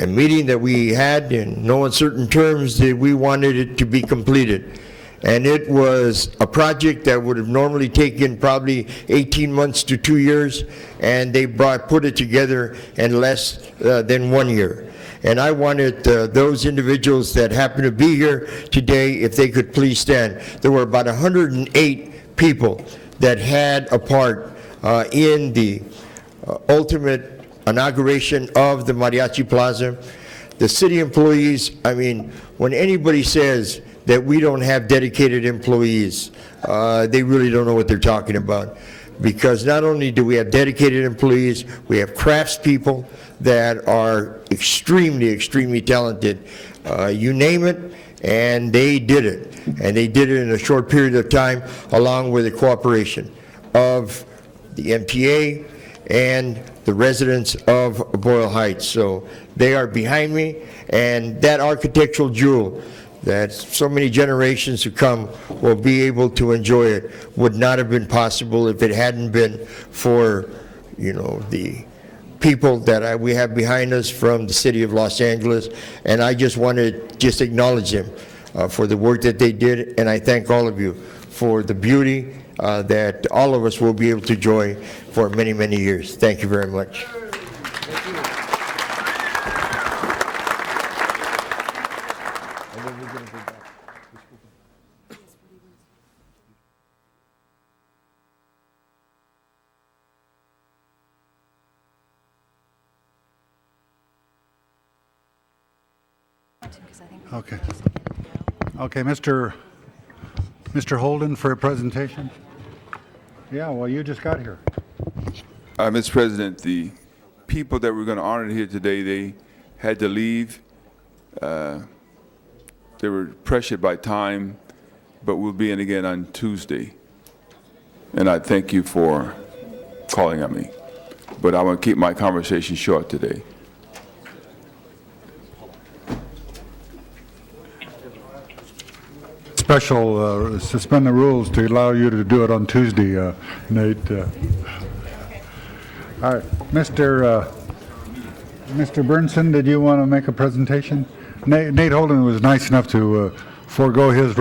a meeting that we had in no uncertain terms that we wanted it to be completed. And it was a project that would have normally taken probably 18 months to 2 years, and they put it together in less than 1 year. And I wanted those individuals that happen to be here today, if they could please stand. There were about 108 people that had a part in the ultimate inauguration of the Mariachi Plaza. The city employees, I mean, when anybody says that we don't have dedicated employees, they really don't know what they're talking about. because not only do we have dedicated employees, we have craftspeople that are extremely, extremely talented. You name it, and they did it. And they did it in a short period of time, along with the cooperation of the MTA and the residents of Boyle Heights. So they are behind me, and that architectural jewel that so many generations to come will be able to enjoy it would not have been possible if it hadn't been for, you know, the people that we have behind us from the city of Los Angeles. And I just want to just acknowledge them for the work that they did, and I thank all of you for the beauty that all of us will be able to enjoy for many, many years. Thank you very much. Okay. Okay, Mr. Holden for a presentation. Yeah, well, you just got here. Mr. President, the people that we're going to honor here today, they had to leave. They were pressured by time, but we'll be in again on Tuesday. And I thank you for calling on me. But I want to keep my conversation short today. Special, suspend the rules to allow you to do it on Tuesday, Nate. All right, Mr. Burnson, did you want to make a presentation? Nate Holden was nice enough to forego his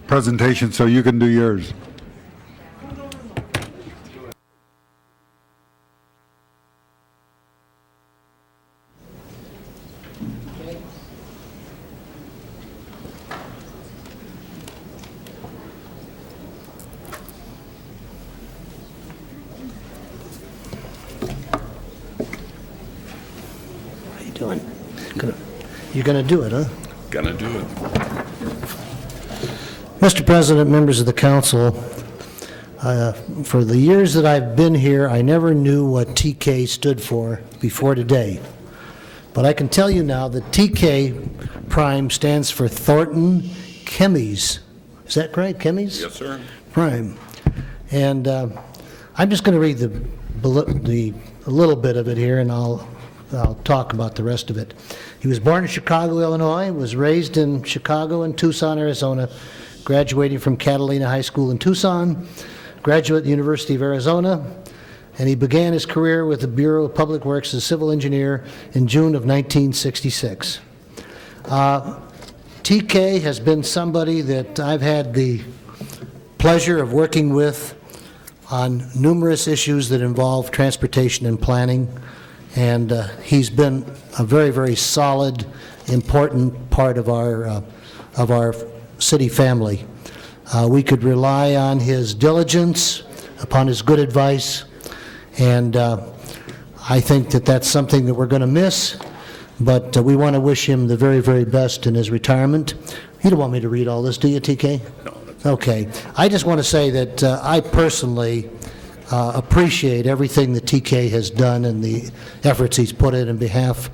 presentation so you can do yours. You're going to do it, huh? Gonna do it. Mr. President, members of the council, for the years that I've been here, I never knew what TK stood for before today. But I can tell you now that TK Prime stands for Thornton Chemies. Is that right, Chemies? Yes, sir. Prime. And I'm just going to read a little bit of it here, and I'll talk about the rest of it. He was born in Chicago, Illinois, was raised in Chicago and Tucson, Arizona, graduating from Catalina High School in Tucson, graduate at the University of Arizona, and he began his career with the Bureau of Public Works as a civil engineer in June of 1966. TK has been somebody that I've had the pleasure of working with on numerous issues that involve transportation and planning. And he's been a very, very solid, important part of our city family. We could rely on his diligence, upon his good advice, and I think that that's something that we're going to miss, but we want to wish him the very, very best in his retirement. You don't want me to read all this, do you, TK? No. Okay. I just want to say that I personally appreciate everything that TK has done and the efforts he's put in behalf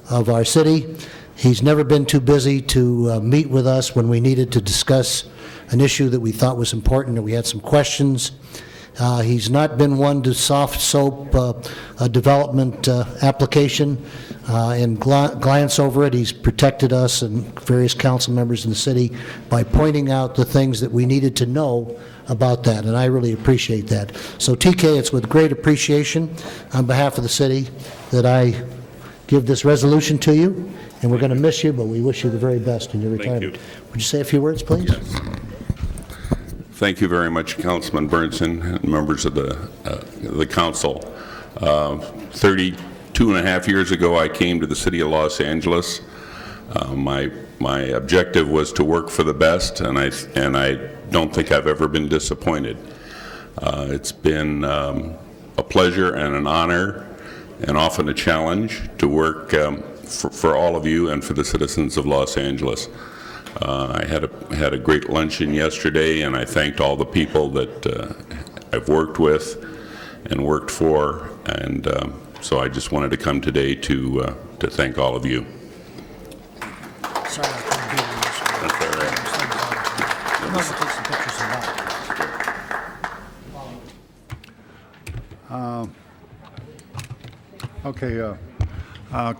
of our city. He's never been too busy to meet with us when we needed to discuss an issue that we thought was important or we had some questions. He's not been one to soft soap a development application and glance over it. He's protected us and various council members in the city by pointing out the things that we needed to know about that, and I really appreciate that. So TK, it's with great appreciation on behalf of the city that I give this resolution to you, and we're going to miss you, but we wish you the very best in your retirement. Would you say a few words, please? Yes. Thank you very much, Councilman Burnson and members of the council. 32 and a half years ago, I came to the city of Los Angeles. My objective was to work for the best, and I don't think I've ever been disappointed. It's been a pleasure and an honor, and often a challenge, to work for all of you and for the citizens of Los Angeles. I had a great luncheon yesterday, and I thanked all the people that I've worked with and worked for, and so I just wanted to come today to thank all of you. Sorry, I couldn't be there this week. That's all right. I'm going to take some pictures of that. Okay,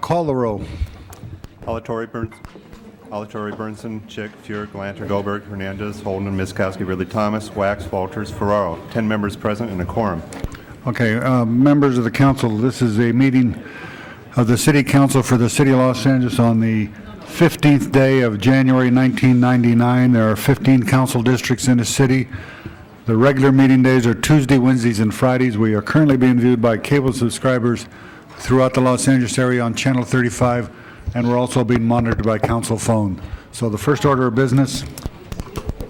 call the roll. Alatorre, Burnson, Chick, Fuhrer, Galanter, Goldberg, Hernandez, Holden, Miskowski, Ridley Thomas, Wax, Walters, Ferraro. 10 members present and a quorum. Okay, members of the council, this is a meeting of the City Council for the City of Los Angeles on the 15th day of January 1999. There are 15 council districts in the city. The regular meeting days are Tuesday, Wednesdays, and Fridays. We are currently being viewed by cable subscribers throughout the Los Angeles area on Channel 35, and we're also being monitored by council phone. So the first order of business.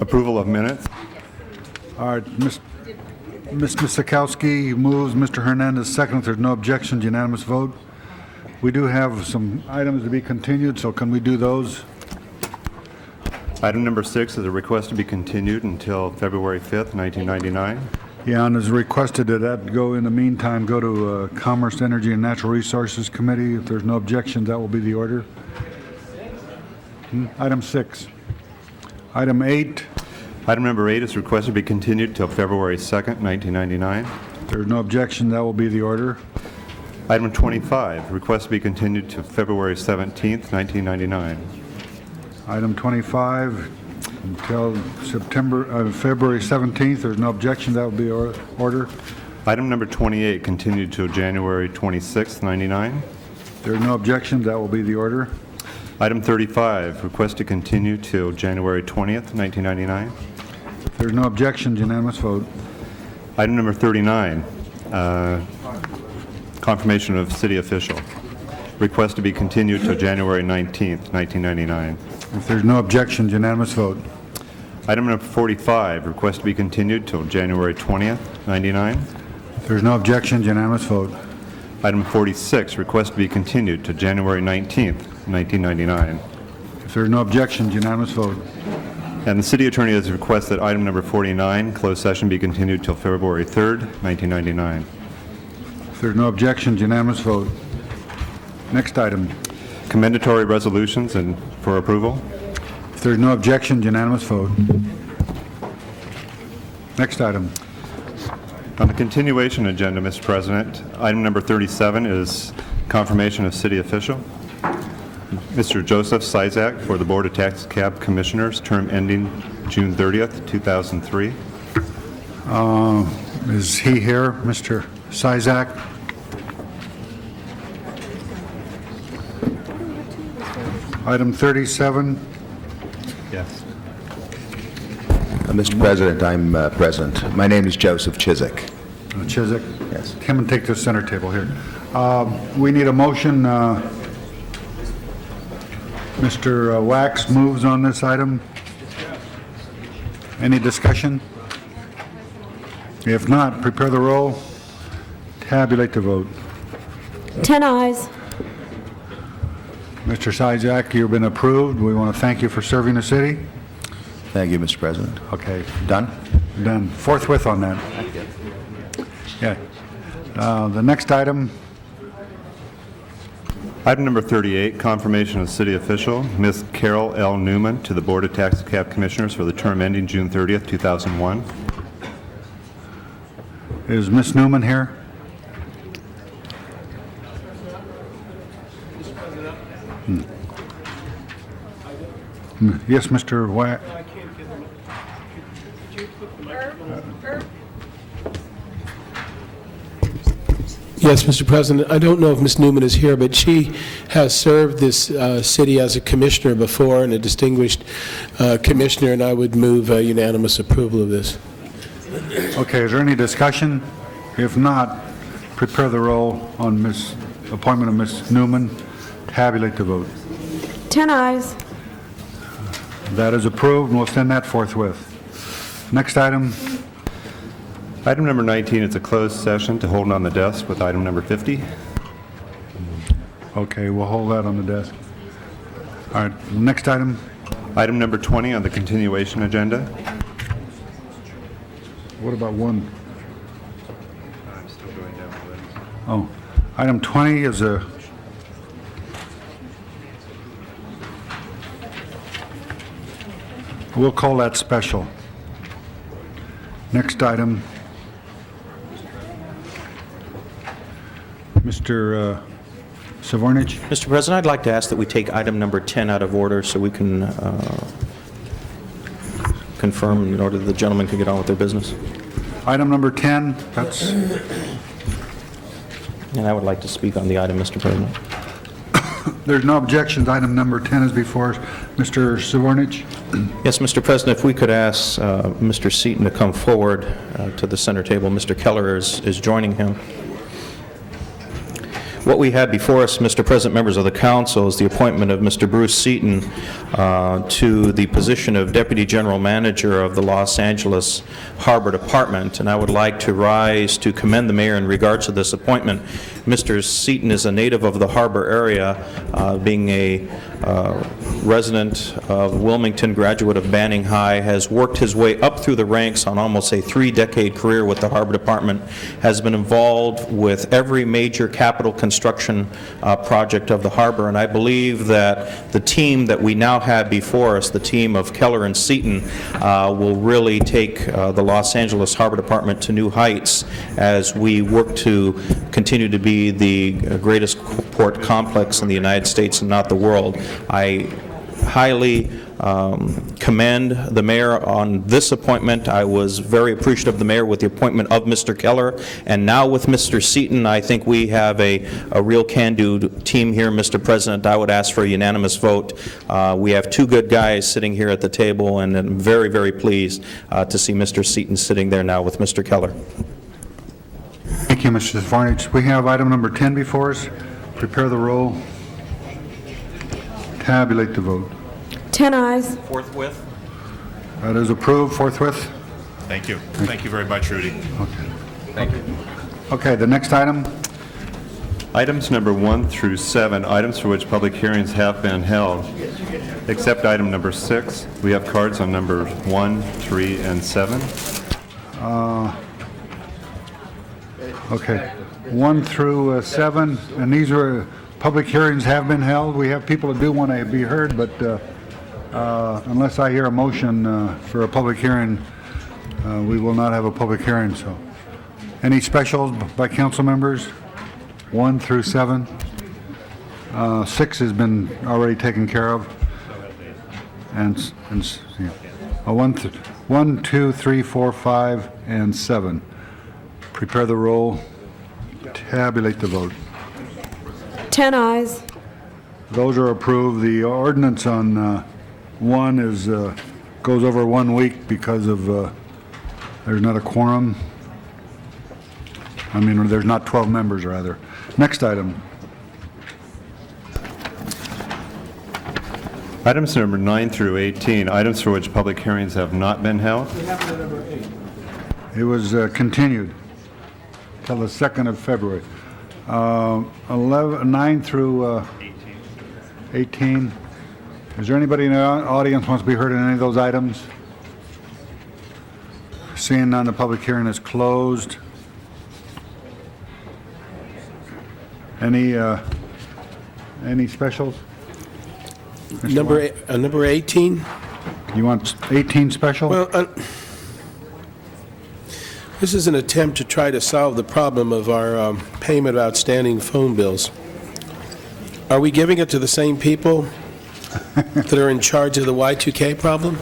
Approval of minutes. All right, Ms. Miskowski moves, Mr. Hernandez seconds. There's no objections, unanimous vote. We do have some items to be continued, so can we do those? Item number 6 is a request to be continued until February 5th, 1999. Yeah, and as requested that go in the meantime, go to Commerce, Energy, and Natural Resources Committee. If there's no objections, that will be the order. Item 6. Item 8. Item number 8 is requested to be continued till February 2nd, 1999. If there's no objection, that will be the order. Item 25, request to be continued to February 17th, 1999. Item 25 until February 17th. There's no objection, that will be order. Item number 28, continued to January 26th, 99. There's no objection, that will be the order. Item 35, request to continue till January 20th, 1999. If there's no objections, unanimous vote. Item number 39, confirmation of city official. Request to be continued till January 19th, 1999. If there's no objections, unanimous vote. Item number 45, request to be continued till January 20th, 99. If there's no objections, unanimous vote. Item 46, request to be continued to January 19th, 1999. If there's no objections, unanimous vote. And the city attorney has requested that item number 49, closed session, be continued till February 3rd, 1999. If there's no objections, unanimous vote. Next item. Commendatory resolutions and for approval. If there's no objections, unanimous vote. Next item. On the continuation agenda, Mr. President, item number 37 is confirmation of city official. Mr. Joseph Sizak for the Board of Tax Cap Commissioners, term ending June 30th, 2003. Is he here, Mr. Sizak? Item 37. Yes. Mr. President, I'm present. My name is Joseph Chiswick. Chiswick? Yes. Come and take the center table here. We need a motion. Mr. Wax moves on this item. Any discussion? If not, prepare the roll. Tabulate the vote. 10 ayes. Mr. Sizak, you've been approved. We want to thank you for serving the city. Thank you, Mr. President. Okay. Done? Done. Forthwith on that. Yeah. The next item. Item number 38, confirmation of city official, Ms. Carol L. Newman to the Board of Tax Cap Commissioners for the term ending June 30th, 2001. Is Ms. Newman here? Yes, Mr. Wax. Yes, Mr. President, I don't know if Ms. Newman is here, but she has served this city as a commissioner before, and a distinguished commissioner, and I would move unanimous approval of this. Okay, is there any discussion? If not, prepare the roll on appointment of Ms. Newman. Tabulate the vote. 10 ayes. That is approved, and we'll send that forthwith. Next item. Item number 19 is a closed session to hold on the desk with item number 50. Okay, we'll hold that on the desk. All right, next item. Item number 20 on the continuation agenda. What about one? Oh, item 20 is a, we'll call that special. Next item, Mr. Savornich. Mr. President, I'd like to ask that we take item number 10 out of order so we can confirm in order that the gentleman can get on with their business. Item number 10, that's, And I would like to speak on the item, Mr. President. there's no objections. Item number 10 is before us. Mr. Savornich? Yes, Mr. President, if we could ask Mr. Seaton to come forward to the center table. Mr. Keller is joining him. What we had before us, Mr. President, members of the council, is the appointment of Mr. Bruce Seaton to the position of Deputy General Manager of the Los Angeles Harbor Department, and I would like to rise to commend the mayor in regards to this appointment. Mr. Seaton is a native of the harbor area, being a resident of Wilmington, graduate of Banning High, has worked his way up through the ranks on almost a 3-decade career with the Harbor Department, has been involved with every major capital construction project of the harbor, and I believe that the team that we now have before us, the team of Keller and Seaton, will really take the Los Angeles Harbor Department to new heights as we work to continue to be the greatest port complex in the United States and not the world. I highly commend the mayor on this appointment. I was very appreciative of the mayor with the appointment of Mr. Keller, and now with Mr. Seaton, I think we have a real can-do team here, Mr. President. I would ask for a unanimous vote. We have two good guys sitting here at the table, and I'm very, very pleased to see Mr. Seaton sitting there now with Mr. Keller. Thank you, Mr. Savornich. We have item number 10 before us. Prepare the roll. Tabulate the vote. 10 ayes. Forthwith. That is approved forthwith. Thank you. Thank you very much, Rudy. Okay. Thank you. Okay, the next item. Items number 1 through 7, items for which public hearings have been held. Except item number 6, we have cards on numbers 1, 3, and 7. Okay, 1 through 7, and these are, public hearings have been held. We have people that do want to be heard, but unless I hear a motion for a public hearing, we will not have a public hearing, so. Any specials by council members? 1 through 7? 6 has been already taken care of. And yeah. 1, 2, 3, 4, 5, and 7. Prepare the roll. Tabulate the vote. 10 ayes. Those are approved. The ordinance on 1 is goes over 1 week because of there's not a quorum. I mean, there's not 12 members, rather. Next item. Items number 9 through 18, items for which public hearings have not been held. It was continued till the 2nd of February. 9 through 18. Is there anybody in the audience wants to be heard on any of those items? Seeing none, the public hearing is closed. Any specials? Number 18? You want 18 special? Well, this is an attempt to try to solve the problem of our payment of outstanding phone bills. Are we giving it to the same people that are in charge of the Y2K problem?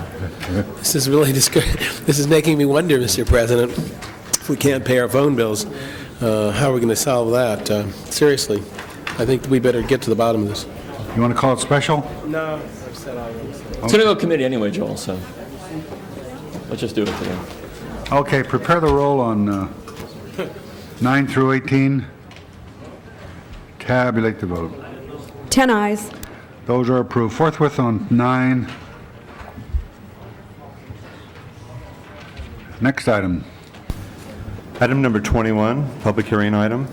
This is really this is making me wonder, Mr. President, if we can't pay our phone bills, how are we going to solve that? Seriously, I think we better get to the bottom of this. You want to call it special? No, I've said I will. It's going to go to committee anyway, Joel, so let's just do it today. Okay, prepare the roll on 9 through 18. Tabulate the vote. 10 ayes. Those are approved. Forthwith on 9. Next item. Item number 21, public hearing item.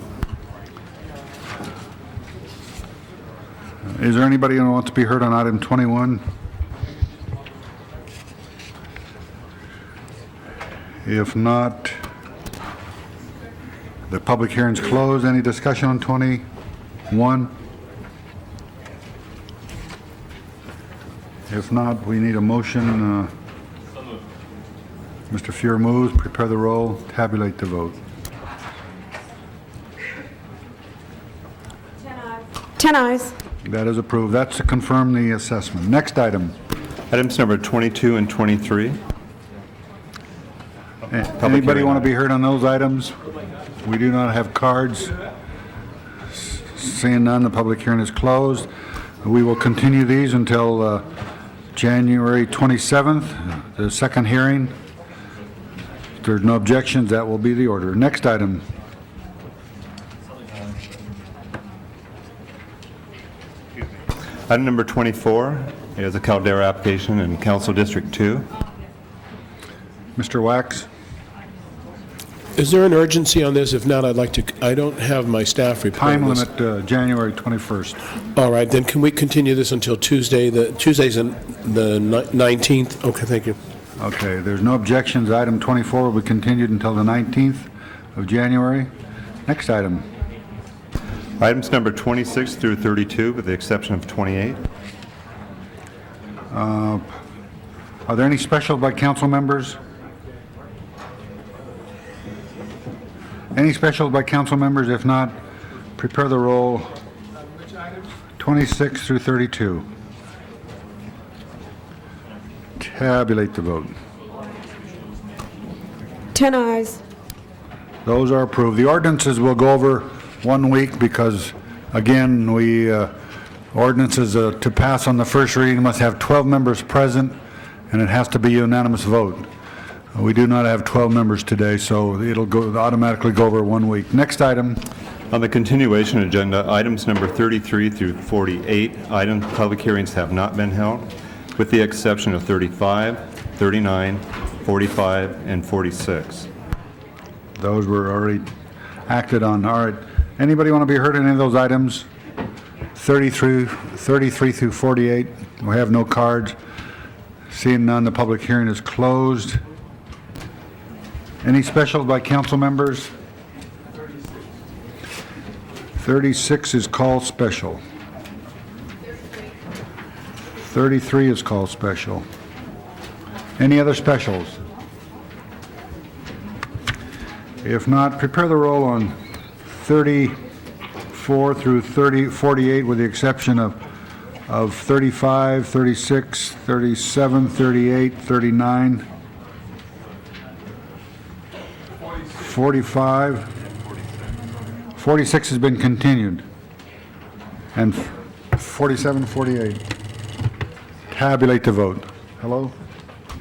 Is there anybody who wants to be heard on item 21? If not, The public hearing's closed. Any discussion on 21? If not, we need a motion. Mr. Fuhr moves. Prepare the roll. Tabulate the vote. 10 ayes. That is approved. That's to confirm the assessment. Next item. Items number 22 and 23. Anybody want to be heard on those items? We do not have cards. Seeing none, the public hearing is closed. We will continue these until January 27th, the second hearing. If there's no objections, that will be the order. Next item. Item number 24 is a Caldera application in Council District 2. Mr. Wax? Is there an urgency on this? If not, I'd like to, I don't have my staff report. Time limit, January 21st. All right, then can we continue this until Tuesday? Tuesday's the 19th? Okay, thank you. Okay, there's no objections. Item 24 will be continued until the 19th of January. Next item. Items number 26 through 32, with the exception of 28. Are there any special by council members? Any special by council members? If not, prepare the roll. 26 through 32. Tabulate the vote. 10 ayes. Those are approved. The ordinances will go over 1 week because, again, ordinances to pass on the first reading must have 12 members present, and it has to be a unanimous vote. We do not have 12 members today, so it'll automatically go over 1 week. Next item. On the continuation agenda, items number 33 through 48, public hearings have not been held, with the exception of 35, 39, 45, and 46. Those were already acted on. All right. Anybody want to be heard on any of those items? 33 through 48. We have no cards. Seeing none, the public hearing is closed. Any specials by council members? 36 is called special. 33 is called special. Any other specials? If not, prepare the roll on 34 through 48 with the exception of 35, 36, 37, 38, 39, 45, 46 has been continued, and 47, 48. Tabulate the vote. Hello?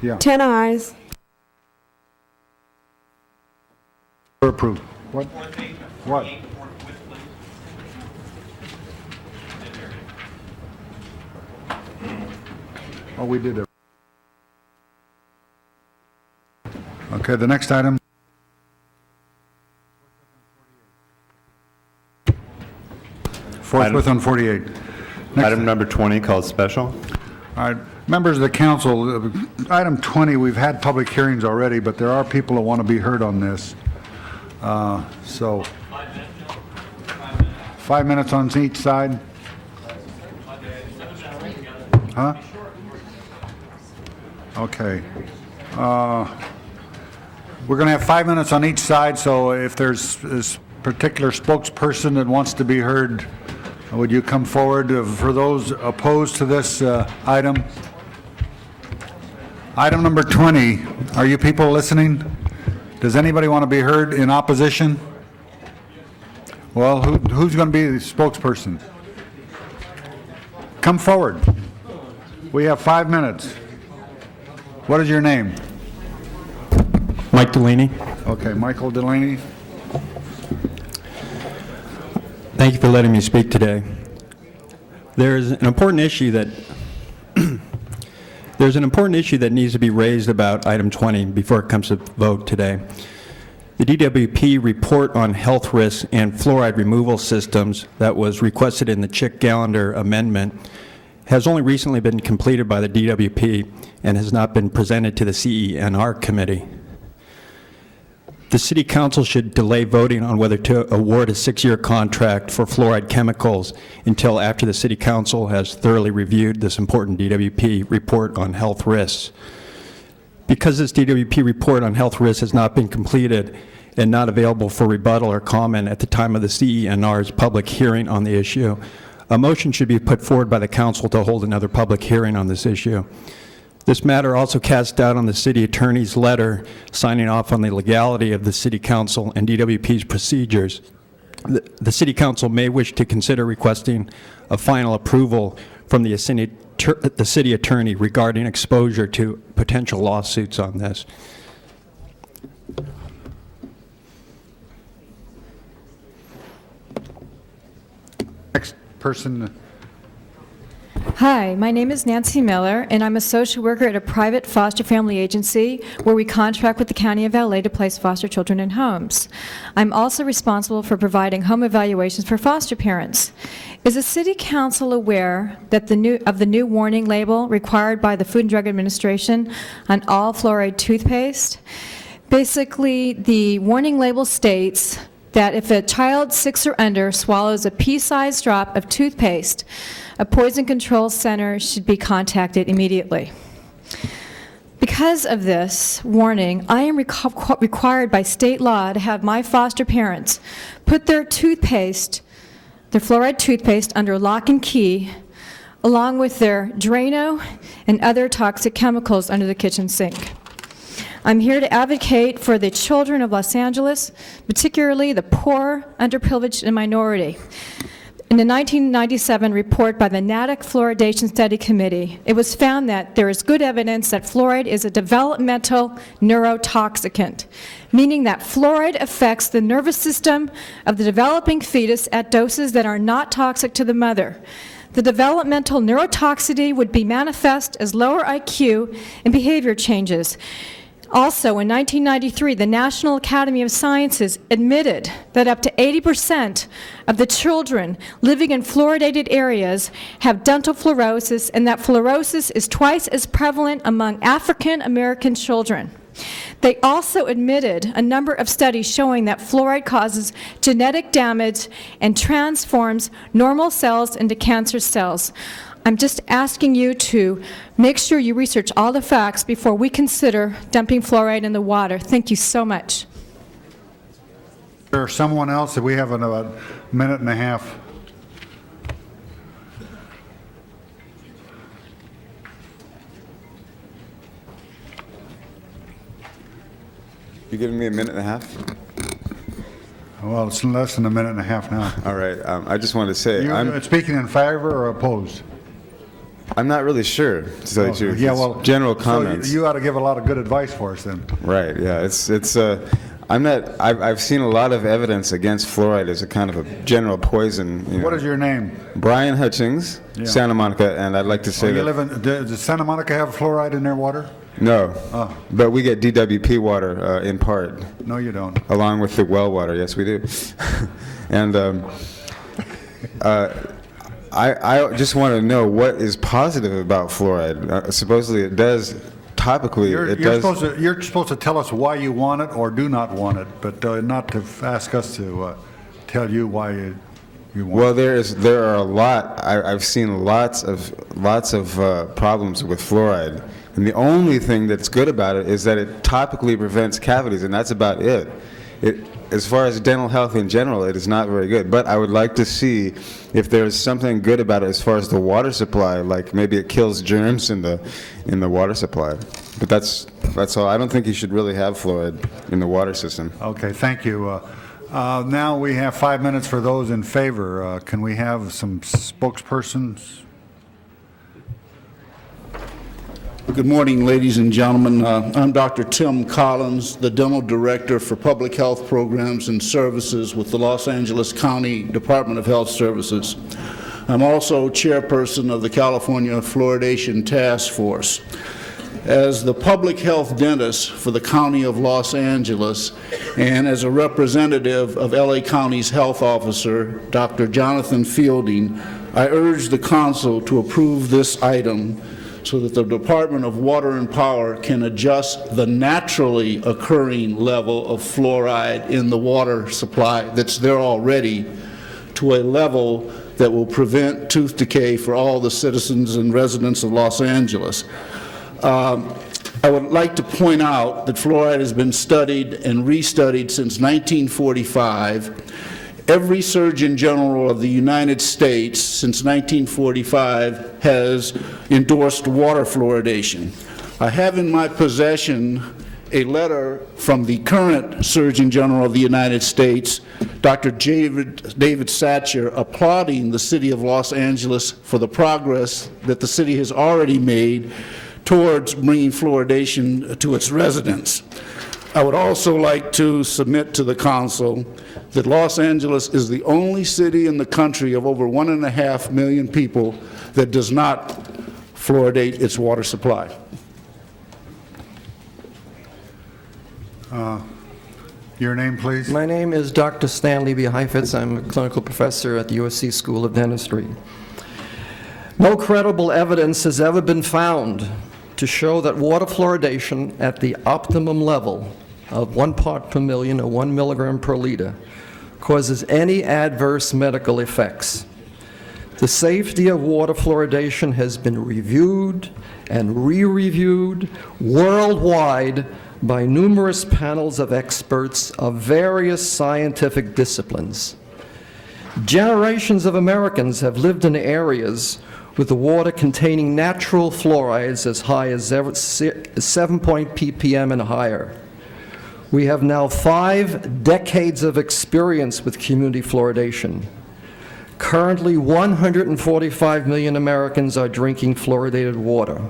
Yeah. 10 ayes. Approved. What? What? Oh, we did it. Okay, the next item. Forthwith on 48. Item number 20 called special. All right, members of the council, item 20, we've had public hearings already, but there are people that want to be heard on this. So 5 minutes on each side. Huh? Okay. We're going to have 5 minutes on each side, so if there's this particular spokesperson that wants to be heard, would you come forward? For those opposed to this item? Item number 20, are you people listening? Does anybody want to be heard in opposition? Well, who's going to be the spokesperson? Come forward. We have 5 minutes. What is your name? Mike Delaney. Okay, Michael Delaney. Thank you for letting me speak today. There's an important issue that needs to be raised about item 20 before it comes to vote today. The DWP report on health risks and fluoride removal systems that was requested in the Chick-Gallender amendment has only recently been completed by the DWP and has not been presented to the CENR committee. The City Council should delay voting on whether to award a 6-year contract for fluoride chemicals until after the City Council has thoroughly reviewed this important DWP report on health risks. Because this DWP report on health risks has not been completed and not available for rebuttal or comment at the time of the CENR's public hearing on the issue, a motion should be put forward by the Council to hold another public hearing on this issue. This matter also casts doubt on the City Attorney's letter signing off on the legality of the City Council and DWP's procedures. The City Council may wish to consider requesting a final approval from the City Attorney regarding exposure to potential lawsuits on this. Next person. Hi, my name is Nancy Miller, and I'm a social worker at a private foster family agency where we contract with the County of LA to place foster children in homes. I'm also responsible for providing home evaluations for foster parents. Is the City Council aware that of the new warning label required by the Food and Drug Administration on all fluoride toothpaste? Basically, the warning label states that if a child 6 or under swallows a pea-sized drop of toothpaste, a poison control center should be contacted immediately. Because of this warning, I am required by state law to have my foster parents put their toothpaste, their fluoride toothpaste, under lock and key, along with their Drano and other toxic chemicals under the kitchen sink. I'm here to advocate for the children of Los Angeles, particularly the poor, underprivileged, and minority. In the 1997 report by the Natick Fluoridation Study Committee, it was found that there is good evidence that fluoride is a developmental neurotoxicant, meaning that fluoride affects the nervous system of the developing fetus at doses that are not toxic to the mother. The developmental neurotoxicity would be manifest as lower IQ and behavior changes. Also, in 1993, the National Academy of Sciences admitted that up to 80% of the children living in fluoridated areas have dental fluorosis, and that fluorosis is twice as prevalent among African American children. They also admitted a number of studies showing that fluoride causes genetic damage and transforms normal cells into cancer cells. I'm just asking you to make sure you research all the facts before we consider dumping fluoride in the water. Thank you so much. Is there someone else that we have in about a minute and a half? You're giving me a minute and a half? Well, it's less than a minute and a half now. All right. I just wanted to say, You're speaking in favor or opposed? I'm not really sure, to tell you the truth. Yeah, It's well, general comments. So you ought to give a lot of good advice for us then. Right. Yeah. I've seen a lot of evidence against fluoride as a kind of a general poison. What is your name? Brian Hutchings, Yeah. Santa Monica, and I'd like to say does Santa Monica have fluoride in their water? No, Oh. but we get DWP water in part. No, you don't. Along with the well water, yes, we do. And I just want to know what is positive about fluoride. Supposedly it does, topically, You're supposed to tell us why you want it or do not want it, but not to ask us to tell you why you want well, it. there are a lot. I've seen lots of problems with fluoride, and the only thing that's good about it is that it topically prevents cavities, and that's about it. As far as dental health in general, it is not very good. But I would like to see if there's something good about it as far as the water supply, like maybe it kills germs in the water supply. But that's all. I don't think you should really have fluoride in the water system. Okay, thank you. Now we have 5 minutes for those in favor. Can we have some spokespersons? Good morning, ladies and gentlemen. I'm Dr. Tim Collins, the Dental Director for Public Health Programs and Services with the Los Angeles County Department of Health Services. I'm also chairperson of the California Fluoridation Task Force. As the public health dentist for the County of Los Angeles and as a representative of LA County's health officer, Dr. Jonathan Fielding, I urge the council to approve this item so that the Department of Water and Power can adjust the naturally occurring level of fluoride in the water supply that's there already to a level that will prevent tooth decay for all the citizens and residents of Los Angeles. I would like to point out that fluoride has been studied and restudied since 1945. Every Surgeon General of the United States since 1945 has endorsed water fluoridation. I have in my possession a letter from the current Surgeon General of the United States, Dr. David Satcher, applauding the City of Los Angeles for the progress that the city has already made towards bringing fluoridation to its residents. I would also like to submit to the council that Los Angeles is the only city in the country of over 1.5 million people that does not fluoridate its water supply. Your name, please? My name is Dr. Stanley B. Heifetz. I'm a clinical professor at the USC School of Dentistry. No credible evidence has ever been found to show that water fluoridation at the optimum level of 1 part per million or 1 milligram per liter causes any adverse medical effects. The safety of water fluoridation has been reviewed and re-reviewed worldwide by numerous panels of experts of various scientific disciplines. Generations of Americans have lived in areas with the water containing natural fluorides as high as 7 ppm and higher. We have now 5 decades of experience with community fluoridation. Currently, 145 million Americans are drinking fluoridated water.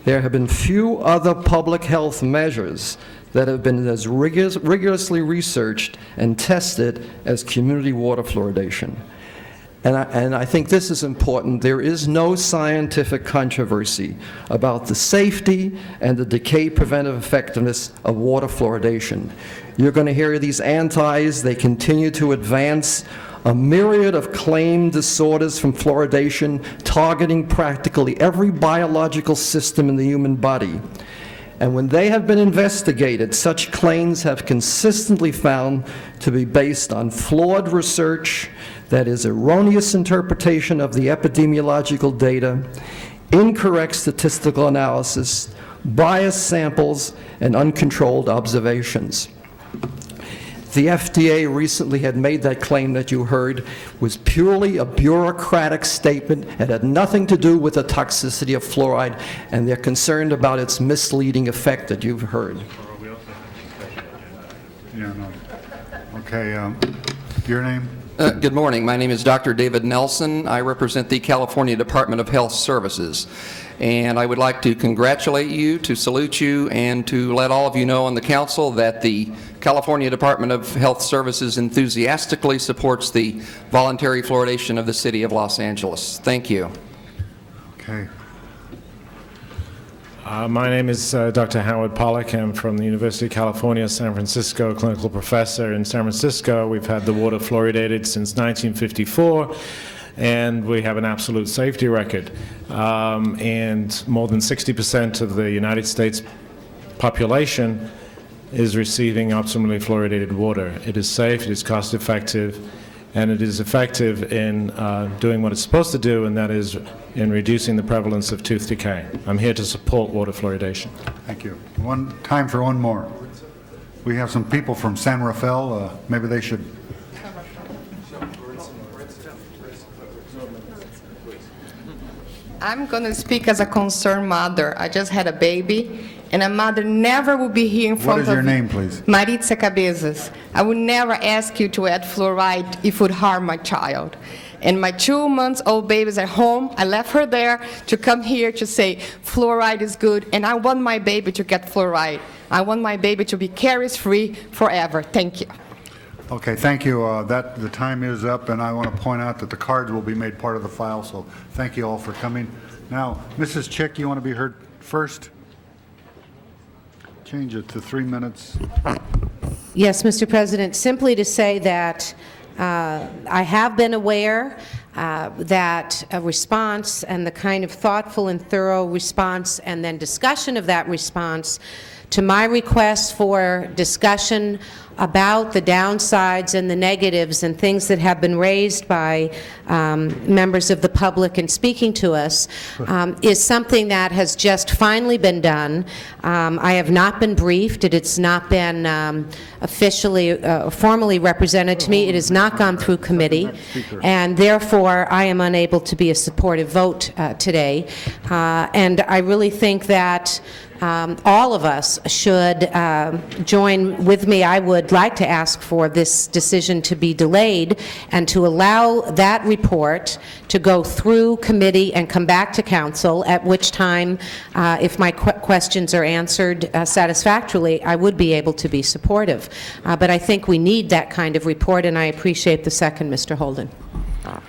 There have been few other public health measures that have been as rigorously researched and tested as community water fluoridation. And I think this is important. There is no scientific controversy about the safety and the decay preventive effectiveness of water fluoridation. You're going to hear these antis. They continue to advance a myriad of claimed disorders from fluoridation, targeting practically every biological system in the human body. And when they have been investigated, such claims have consistently found to be based on flawed research, that is, erroneous interpretation of the epidemiological data, incorrect statistical analysis, biased samples, and uncontrolled observations. The FDA recently had made that claim that you heard was purely a bureaucratic statement. It had nothing to do with the toxicity of fluoride, and they're concerned about its misleading effect that you've heard. Yeah, no. Okay, your name? Good morning. My name is Dr. David Nelson. I represent the California Department of Health Services. And I would like to congratulate you, to salute you, and to let all of you know on the council that the California Department of Health Services enthusiastically supports the voluntary fluoridation of the city of Los Angeles. Thank you. Okay. My name is Dr. Howard Pollack. I'm from the University of California, San Francisco, clinical professor in San Francisco. We've had the water fluoridated since 1954, and we have an absolute safety record. And more than 60% of the United States population is receiving optimally fluoridated water. It is safe, it is cost effective, and it is effective in doing what it's supposed to do, and that is in reducing the prevalence of tooth decay. I'm here to support water fluoridation. Thank you. Time for one more. We have some people from San Rafael. Maybe they should. I'm going to speak as a concerned mother. I just had a baby, and a mother never will be here in front of What is your name, please? Maritza Cabezas. I would never ask you to add fluoride if it would harm my child. And my 2-month-old baby is at home. I left her there to come here to say fluoride is good, and I want my baby to get fluoride. I want my baby to be caries-free forever. Thank you. Okay, thank you. The time is up, and I want to point out that the cards will be made part of the file, so thank you all for coming. Now, Mrs. Chick, you want to be heard first? Change it to 3 minutes. Yes, Mr. President, simply to say that I have been aware that a response and the kind of thoughtful and thorough response and then discussion of that response to my request for discussion about the downsides and the negatives and things that have been raised by members of the public in speaking to us is something that has just finally been done. I have not been briefed. It has not been officially, formally represented to me. It has not gone through committee, and therefore I am unable to be a supportive vote today. And I really think that all of us should join with me. I would like to ask for this decision to be delayed and to allow that report to go through committee and come back to council, at which time, if my questions are answered satisfactorily, I would be able to be supportive. But I think we need that kind of report, and I appreciate the second, Mr. Holden.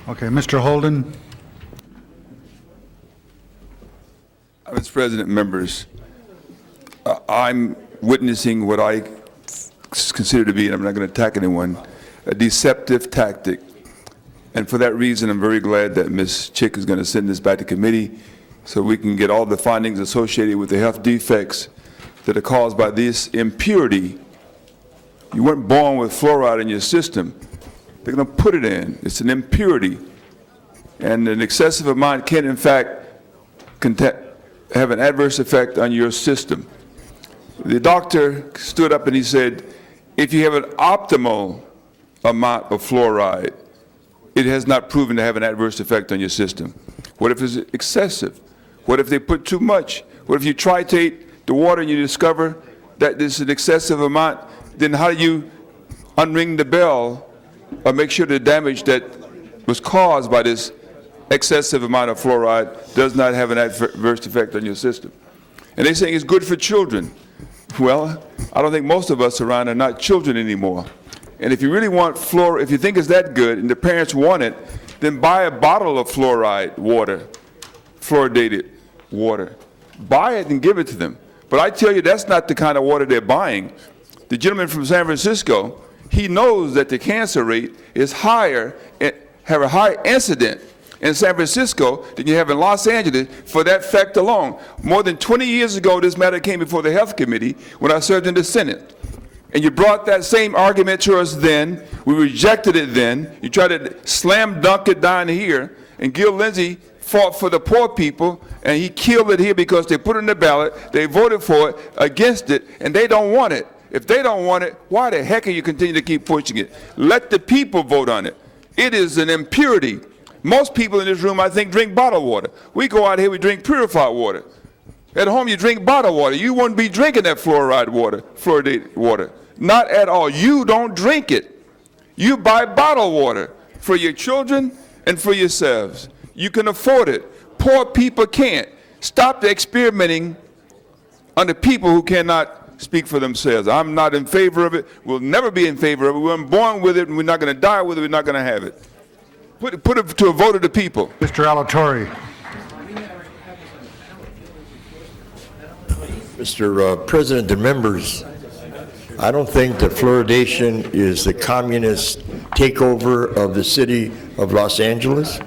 Okay, Mr. Holden. Mr. President, members, I'm witnessing what I consider to be, and I'm not going to attack anyone, a deceptive tactic. And for that reason, I'm very glad that Ms. Chick is going to send this back to committee so we can get all the findings associated with the health defects that are caused by this impurity. You weren't born with fluoride in your system. They're going to put it in. It's an impurity. And an excessive amount can, in fact, have an adverse effect on your system. The doctor stood up and he said, if you have an optimal amount of fluoride, it has not proven to have an adverse effect on your system. What if it's excessive? What if they put too much? What if you tritate the water and you discover that this is an excessive amount? Then how do you unring the bell or make sure the damage that was caused by this excessive amount of fluoride does not have an adverse effect on your system? And they're saying it's good for children. Well, I don't think most of us around are not children anymore. And if you really want fluoride, if you think it's that good and the parents want it, then buy a bottle of fluoride water, fluoridated water. Buy it and give it to them. But I tell you, that's not the kind of water they're buying. The gentleman from San Francisco, he knows that the cancer rate is higher, have a high incident in San Francisco than you have in Los Angeles for that fact alone. More than 20 years ago, this matter came before the Health Committee when I served in the Senate. And you brought that same argument to us then. We rejected it then. You tried to slam dunk it down here. And Gil Lindsey fought for the poor people, and he killed it here because they put it in the ballot, they voted for it, against it, and they don't want it. If they don't want it, why the heck are you continue to keep pushing it? Let the people vote on it. It is an impurity. Most people in this room, I think, drink bottled water. We go out here, we drink purified water. At home, you drink bottled water. You wouldn't be drinking that fluoride water, fluoridated water. Not at all. You don't drink it. You buy bottled water for your children and for yourselves. You can afford it. Poor people can't. Stop the experimenting on the people who cannot speak for themselves. I'm not in favor of it. We'll never be in favor of it. We weren't born with it, and we're not going to die with it. We're not going to have it. Put it to a vote of the people. Mr. Alatorre. Mr. President and members, I don't think that fluoridation is the communist takeover of the city of Los Angeles.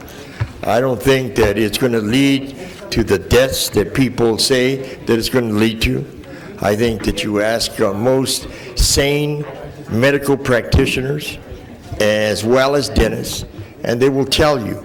I don't think that it's going to lead to the deaths that people say that it's going to lead to. I think that you ask most sane medical practitioners as well as dentists, and they will tell you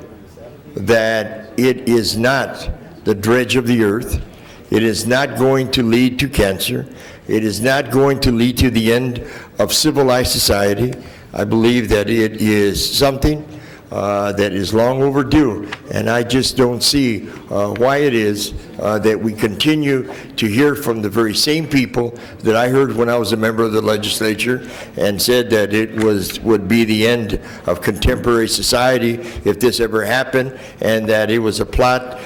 that it is not the dredge of the earth. It is not going to lead to cancer. It is not going to lead to the end of civilized society. I believe that it is something that is long overdue, and I just don't see why it is that we continue to hear from the very same people that I heard when I was a member of the legislature and said that it would be the end of contemporary society if this ever happened, and that it was a plot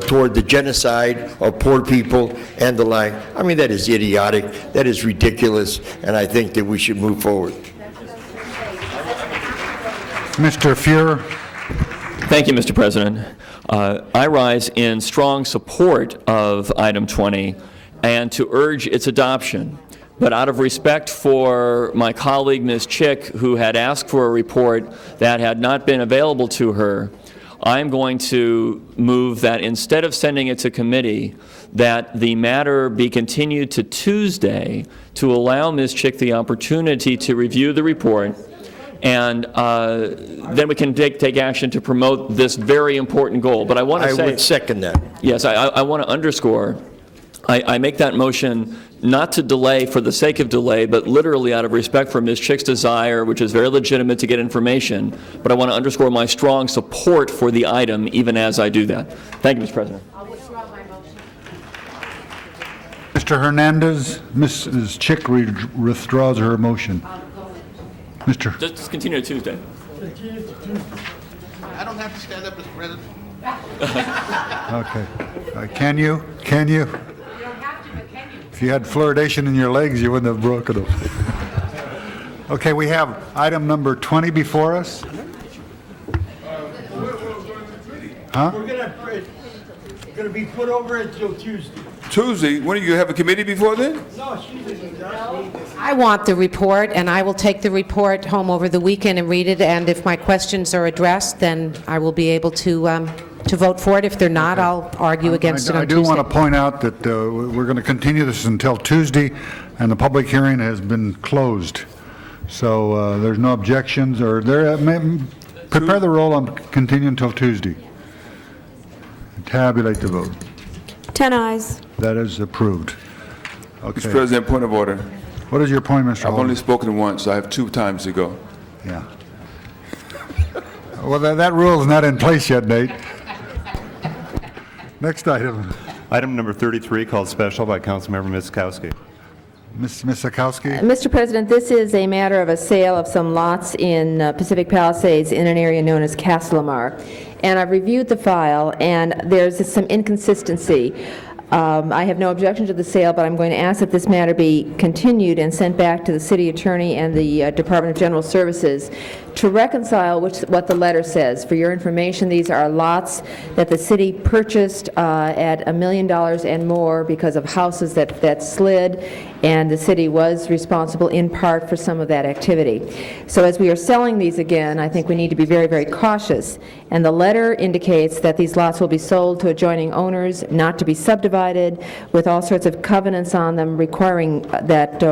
toward the genocide of poor people and the like. I mean, that is idiotic, that is ridiculous, and I think that we should move forward. Mr. Fuhrer. Thank you, Mr. President. I rise in strong support of item 20 and to urge its adoption. But out of respect for my colleague, Ms. Chick, who had asked for a report that had not been available to her, I'm going to move that instead of sending it to committee, that the matter be continued to Tuesday to allow Ms. Chick the opportunity to review the report, and then we can take action to promote this very important goal. But I want to say... I would second that. Yes, I want to underscore, I make that motion not to delay for the sake of delay, but literally out of respect for Ms. Chick's desire, which is very legitimate, to get information. But I want to underscore my strong support for the item even as I do that. Thank you, Mr. President. Mr. Hernandez, Mrs. Chick withdraws her motion. Mr. Just continue to Tuesday. I don't have to stand up, Mr. President. Okay. Can you? Can you? If you had fluoridation in your legs, you wouldn't have broken them. Okay, we have item number 20 before us. Huh? We're going to be put over until Tuesday. Tuesday, when do you have a committee before then? No, she's I want the report, and I will take the report home over the weekend and read it, and if my questions are addressed, then I will be able to vote for it. If they're not, I'll argue against it on Tuesday. I do want to point out that we're going to continue this until Tuesday, and the public hearing has been closed. So there's no objections, or prepare the roll on continue until Tuesday. Tabulate the vote. 10 ayes. That is approved. Okay. Mr. President, point of order. What is your point, Mr. I've Holden? only spoken once, so I have 2 times to go. Yeah. Well, that rule is not in place yet, Nate. Next item. Item number 33, called special by Councilmember Miskowski. Ms. Misakowski? Mr. President, this is a matter of a sale of some lots in Pacific Palisades in an area known as Castlemar. And I've reviewed the file, and there's some inconsistency. I have no objection to the sale, but I'm going to ask that this matter be continued and sent back to the city attorney and the Department of General Services to reconcile what the letter says. For your information, these are lots that the city purchased at $1 million and more because of houses that slid, and the city was responsible in part for some of that activity. So as we are selling these again, I think we need to be very, very cautious. And the letter indicates that these lots will be sold to adjoining owners, not to be subdivided, with all sorts of covenants on them requiring that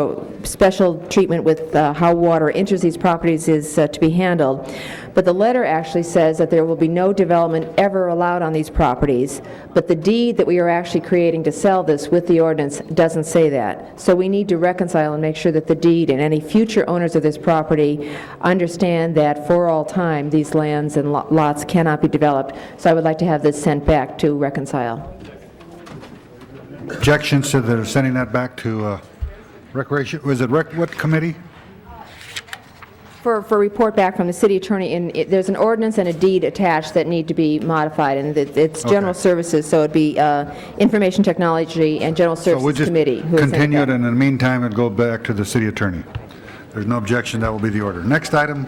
special treatment with how water enters these properties is to be handled. But the letter actually says that there will be no development ever allowed on these properties, but the deed that we are actually creating to sell this with the ordinance doesn't say that. So we need to reconcile and make sure that the deed and any future owners of this property understand that for all time these lands and lots cannot be developed. So I would like to have this sent back to reconcile. Objections to the sending that back to Recreation? Was it what committee? For report back from the city attorney, and there's an ordinance and a deed attached that need to be modified, and it's General Services, so it'd be Information Technology and General Services Committee. So we'll just continue it, and in the meantime, it'll go back to the city attorney. There's no objection, that will be the order. Next item.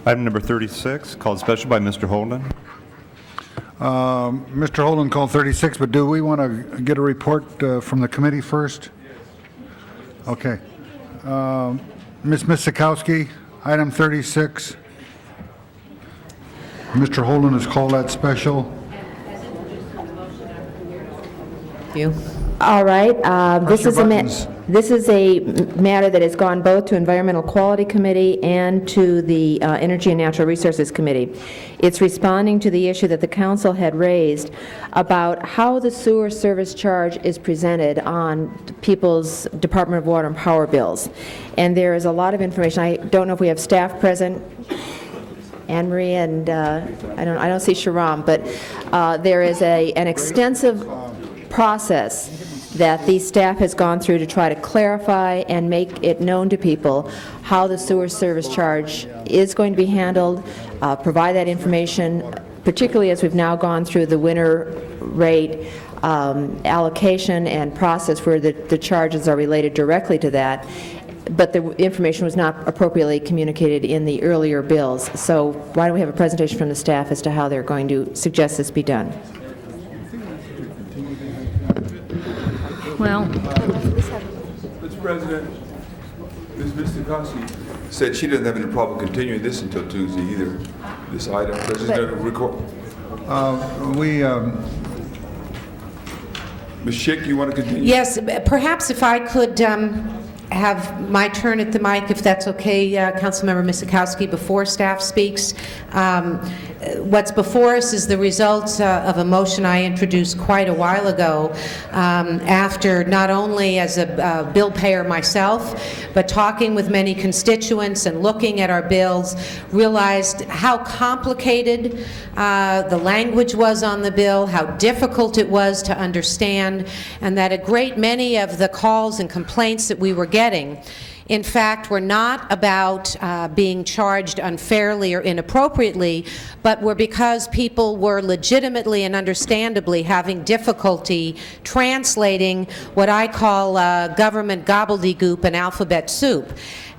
Item number 36, called special by Mr. Holden. Mr. Holden called 36, but do we want to get a report from the committee first? Okay. Ms. Misakowski, item 36. Mr. Holden has called that special. You. All right. This is a matter that has gone both to Environmental Quality Committee and to the Energy and Natural Resources Committee. It's responding to the issue that the council had raised about how the sewer service charge is presented on people's Department of Water and Power bills. And there is a lot of information. I don't know if we have staff present. Anne Marie and I don't see Sharam, but there is an extensive process that the staff has gone through to try to clarify and make it known to people how the sewer service charge is going to be handled, provide that information, particularly as we've now gone through the winter rate allocation and process where the charges are related directly to that. But the information was not appropriately communicated in the earlier bills. So why don't we have a presentation from the staff as to how they're going to suggest this be done? Well, Mr. President, Ms. Stokowski said she doesn't have any problem continuing this until Tuesday either, this item. Does it record? Ms. Schick, you want to continue? Yes, perhaps if I could have my turn at the mic, if that's okay, Councilmember Miskowski, before staff speaks. What's before us is the result of a motion I introduced quite a while ago after not only as a bill payer myself, but talking with many constituents and looking at our bills, realized how complicated the language was on the bill, how difficult it was to understand, and that a great many of the calls and complaints that we were getting, in fact, were not about being charged unfairly or inappropriately, but were because people were legitimately and understandably having difficulty translating what I call government gobbledygook and alphabet soup.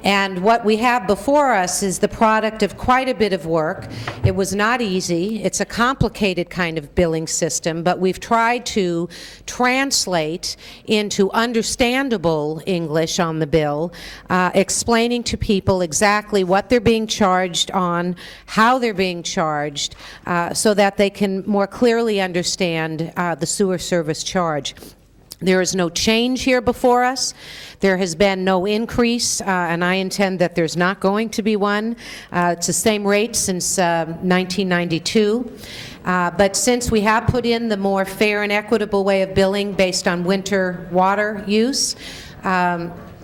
And what we have before us is the product of quite a bit of work. It was not easy. It's a complicated kind of billing system, but we've tried to translate into understandable English on the bill, explaining to people exactly what they're being charged on, how they're being charged, so that they can more clearly understand the sewer service charge. There is no change here before us. There has been no increase, and I intend that there's not going to be one. It's the same rate since 1992. But since we have put in the more fair and equitable way of billing based on winter water use,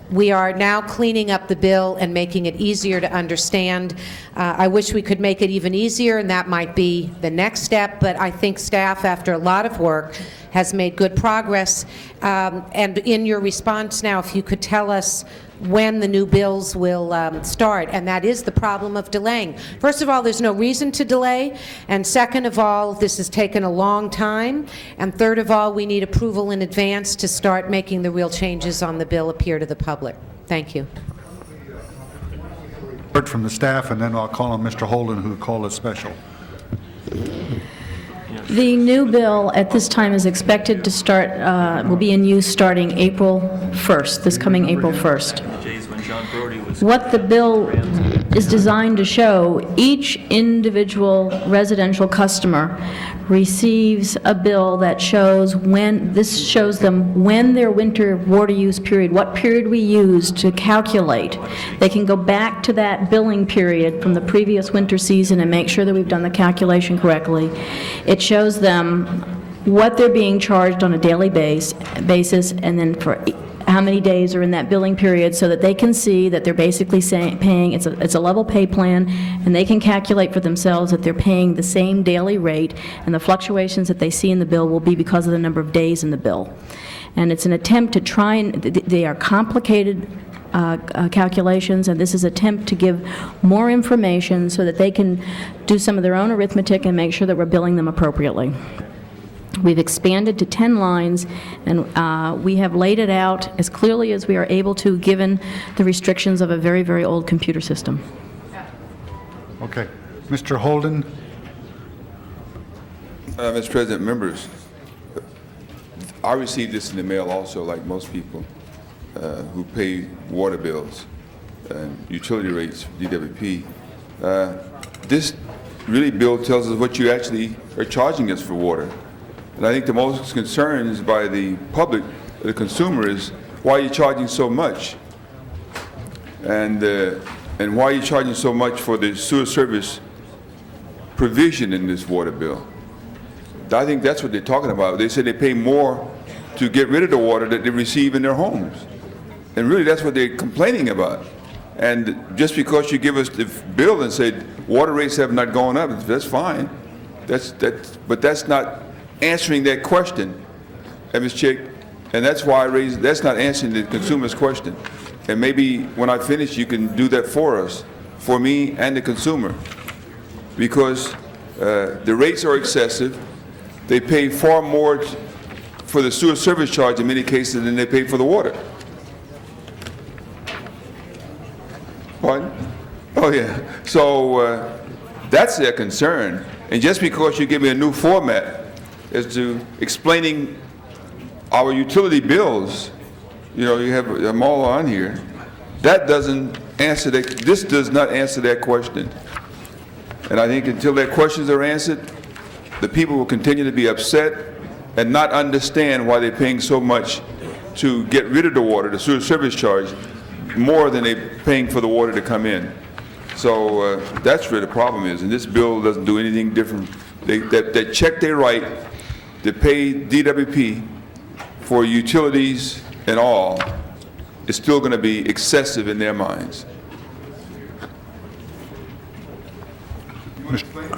we are now cleaning up the bill and making it easier to understand. I wish we could make it even easier, and that might be the next step, but I think staff, after a lot of work, has made good progress. And in your response now, if you could tell us when the new bills will start, and that is the problem of delaying. First of all, there's no reason to delay, and second of all, this has taken a long time, and third of all, we need approval in advance to start making the real changes on the bill appear to the public. Thank you. Word from the staff, and then I'll call on Mr. Holden, who called a special. The new bill at this time is expected to start, will be in use starting April 1st, this coming April 1st. What the bill is designed to show, each individual residential customer receives a bill that shows when, this shows them when their winter water use period, what period we used to calculate. They can go back to that billing period from the previous winter season and make sure that we've done the calculation correctly. It shows them what they're being charged on a daily basis, and then for how many days are in that billing period, so that they can see that they're basically paying, it's a level pay plan, and they can calculate for themselves that they're paying the same daily rate, and the fluctuations that they see in the bill will be because of the number of days in the bill. And it's an attempt to try and, they are complicated calculations, and this is an attempt to give more information so that they can do some of their own arithmetic and make sure that we're billing them appropriately. We've expanded to 10 lines, and we have laid it out as clearly as we are able to, given the restrictions of a very, very old computer system. Okay. Mr. Holden? Mr. President, members, I received this in the mail also, like most people who pay water bills and utility rates, DWP. This really bill tells us what you actually are charging us for water. And I think the most concerns by the public, the consumer, is why are you charging so much? And why are you charging so much for the sewer service provision in this water bill? I think that's what they're talking about. They say they pay more to get rid of the water that they receive in their homes. And really that's what they're complaining about. And just because you give us the bill and say water rates have not gone up, that's fine. But that's not answering that question, Ms. Chick, and that's why I raised, that's not answering the consumer's question. And maybe when I finish, you can do that for us, for me and the consumer, because the rates are excessive. They pay far more for the sewer service charge in many cases than they pay for the water. Pardon? Oh yeah. So that's their concern. And just because you give me a new format as to explaining our utility bills, you know, you have them all on here, That doesn't answer that, this does not answer that question. And I think until their questions are answered, the people will continue to be upset and not understand why they're paying so much to get rid of the water, the sewer service charge, more than they're paying for the water to come in. So that's where the problem is, and this bill doesn't do anything different. That check they write to pay DWP for utilities and all is still going to be excessive in their minds.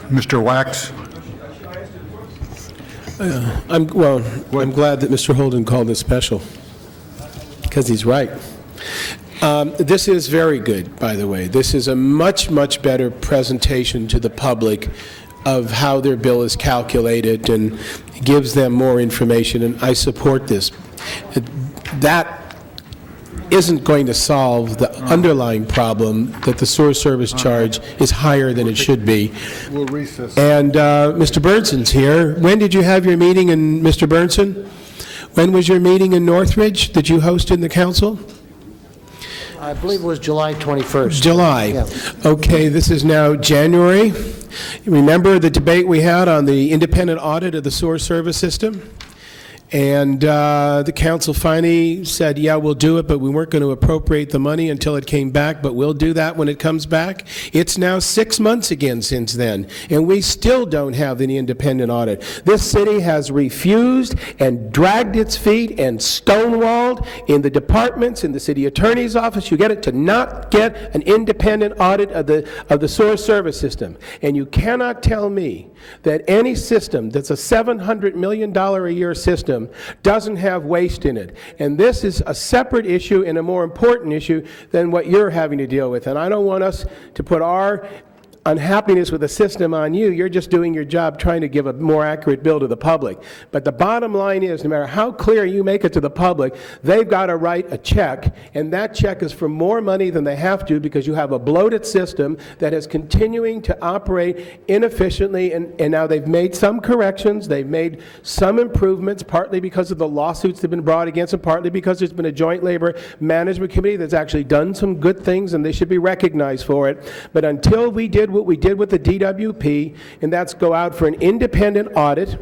Mr. Wax? I'm glad that Mr. Holden called this special, because he's right. This is very good, by the way. This is a much, much better presentation to the public of how their bill is calculated and gives them more information, and I support this. That isn't going to solve the underlying problem that the sewer service charge is higher than it should be. We'll recess. And Mr. Bernson's here. When did you have your meeting, Mr. Bernson? When was your meeting in Northridge that you hosted in the council? I believe it was July 21st. July. Yeah. Okay, this is now January. Remember the debate we had on the independent audit of the sewer service system? And the council finally said, yeah, we'll do it, but we weren't going to appropriate the money until it came back, but we'll do that when it comes back. It's now 6 months again since then, and we still don't have any independent audit. This city has refused and dragged its feet and stonewalled in the departments, in the city attorney's office. You get it to not get an independent audit of the sewer service system. And you cannot tell me that any system that's a $700 million a year system doesn't have waste in it. And this is a separate issue and a more important issue than what you're having to deal with. And I don't want us to put our unhappiness with the system on you. You're just doing your job trying to give a more accurate bill to the public. But the bottom line is, no matter how clear you make it to the public, they've got to write a check, and that check is for more money than they have to because you have a bloated system that is continuing to operate inefficiently, and now they've made some corrections, they've made some improvements, partly because of the lawsuits that have been brought against them, partly because there's been a joint labor management committee that's actually done some good things, and they should be recognized for it. But until we did what we did with the DWP, and that's go out for an independent audit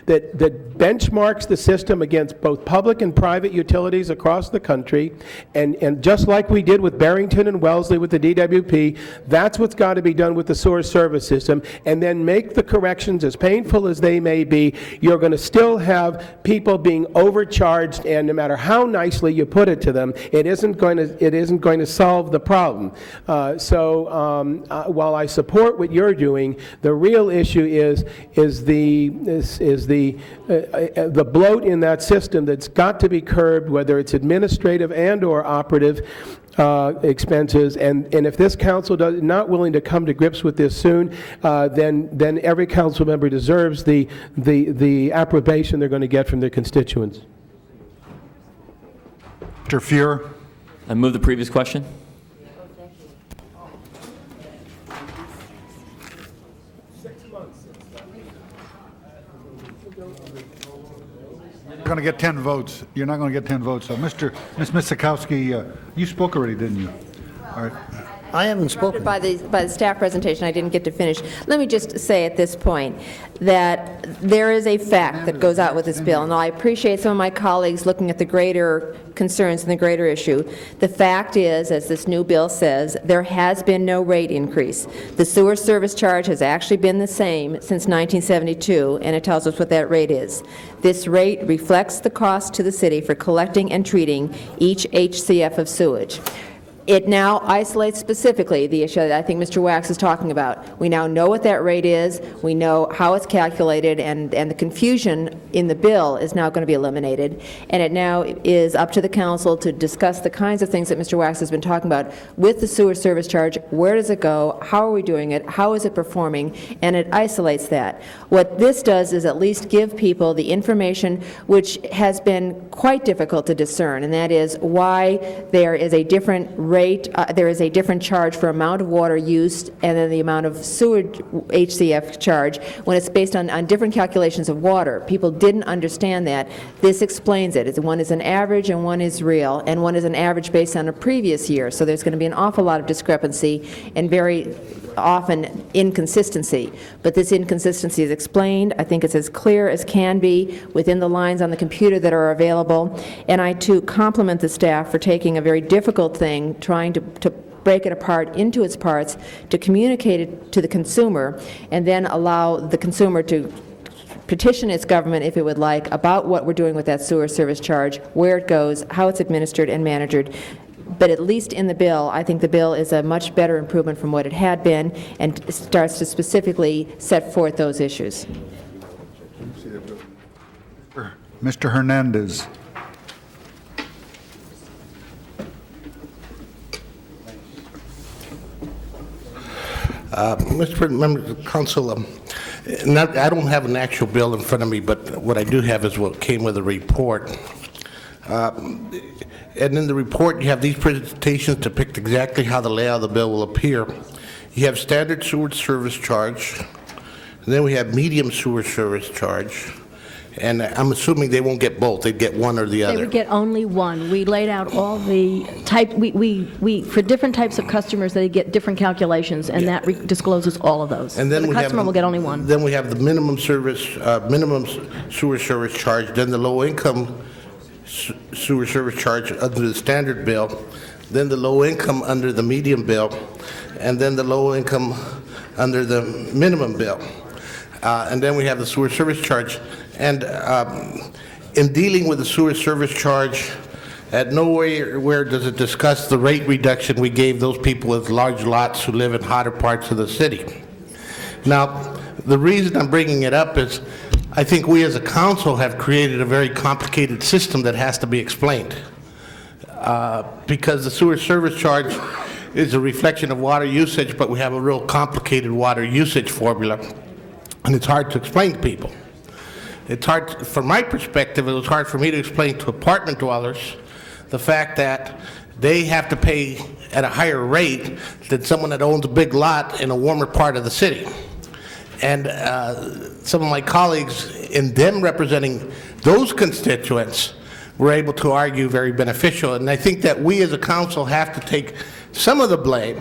that benchmarks the system against both public and private utilities across the country, and just like we did with Barrington and Wellesley with the DWP, that's what's got to be done with the sewer service system, and then make the corrections, as painful as they may be. You're going to still have people being overcharged, and no matter how nicely you put it to them, it isn't going to solve the problem. While I support what you're doing, the real issue is the bloat in that system that's got to be curbed, whether it's administrative and or operative expenses. And if this council is not willing to come to grips with this soon, then every council member deserves the approbation they're going to get from their constituents. Mr. Fuhr? I move the previous question. You're going to get 10 votes. You're not going to get 10 votes. So, Ms. Miskowski, you spoke already, didn't you? All right. I haven't spoken. By the staff presentation, I didn't get to finish. Let me just say at this point that there is a fact that goes out with this bill, and I appreciate some of my colleagues looking at the greater concerns and the greater issue. The fact is, as this new bill says, there has been no rate increase. The sewer service charge has actually been the same since 1972, and it tells us what that rate is. This rate reflects the cost to the city for collecting and treating each HCF of sewage. It now isolates specifically the issue that I think Mr. Wax is talking about. We now know what that rate is, we know how it's calculated, and the confusion in the bill is now going to be eliminated. And it now is up to the council to discuss the kinds of things that Mr. Wax has been talking about with the sewer service charge. Where does it go? How are we doing it? How is it performing? And it isolates that. What this does is at least give people the information which has been quite difficult to discern, and that is why there is a different rate rate, there is a different charge for amount of water used and then the amount of sewer HCF charge when it's based on different calculations of water. People didn't understand that. This explains it. One is an average and one is real, and one is an average based on a previous year. So there's going to be an awful lot of discrepancy and very often inconsistency. But this inconsistency is explained. I think it's as clear as can be within the lines on the computer that are available. And I, too, compliment the staff for taking a very difficult thing, trying to break it apart into its parts, to communicate it to the consumer, and then allow the consumer to petition its government, if it would like, about what we're doing with that sewer service charge, where it goes, how it's administered and managed. But at least in the bill, I think the bill is a much better improvement from what it had been and starts to specifically set forth those issues. Mr. Hernandez. Mr. President, members of the council, I don't have an actual bill in front of me, but what I do have is what came with the report. And in the report, you have these presentations depict exactly how the layout of the bill will appear. You have standard sewer service charge, and then we have medium sewer service charge, and I'm assuming they won't get both, they'd get one or the other. They would get only one. We laid out all the type, for different types of customers, they get different calculations, and that discloses all of those. And then So the customer will get only one. Then we have the minimum sewer service charge, then the low income sewer service charge under the standard bill, then the low income under the medium bill, and then the low income under the minimum bill. And then we have the sewer service charge. And in dealing with the sewer service charge, at nowhere does it discuss the rate reduction we gave those people with large lots who live in hotter parts of the city. Now, the reason I'm bringing it up is I think we as a council have created a very complicated system that has to be explained. Because the sewer service charge is a reflection of water usage, but we have a real complicated water usage formula, and it's hard to explain to people. It's hard, from my perspective, it was hard for me to explain to apartment dwellers the fact that they have to pay at a higher rate than someone that owns a big lot in a warmer part of the city. And some of my colleagues, in them representing those constituents, were able to argue very beneficial. And I think that we as a council have to take some of the blame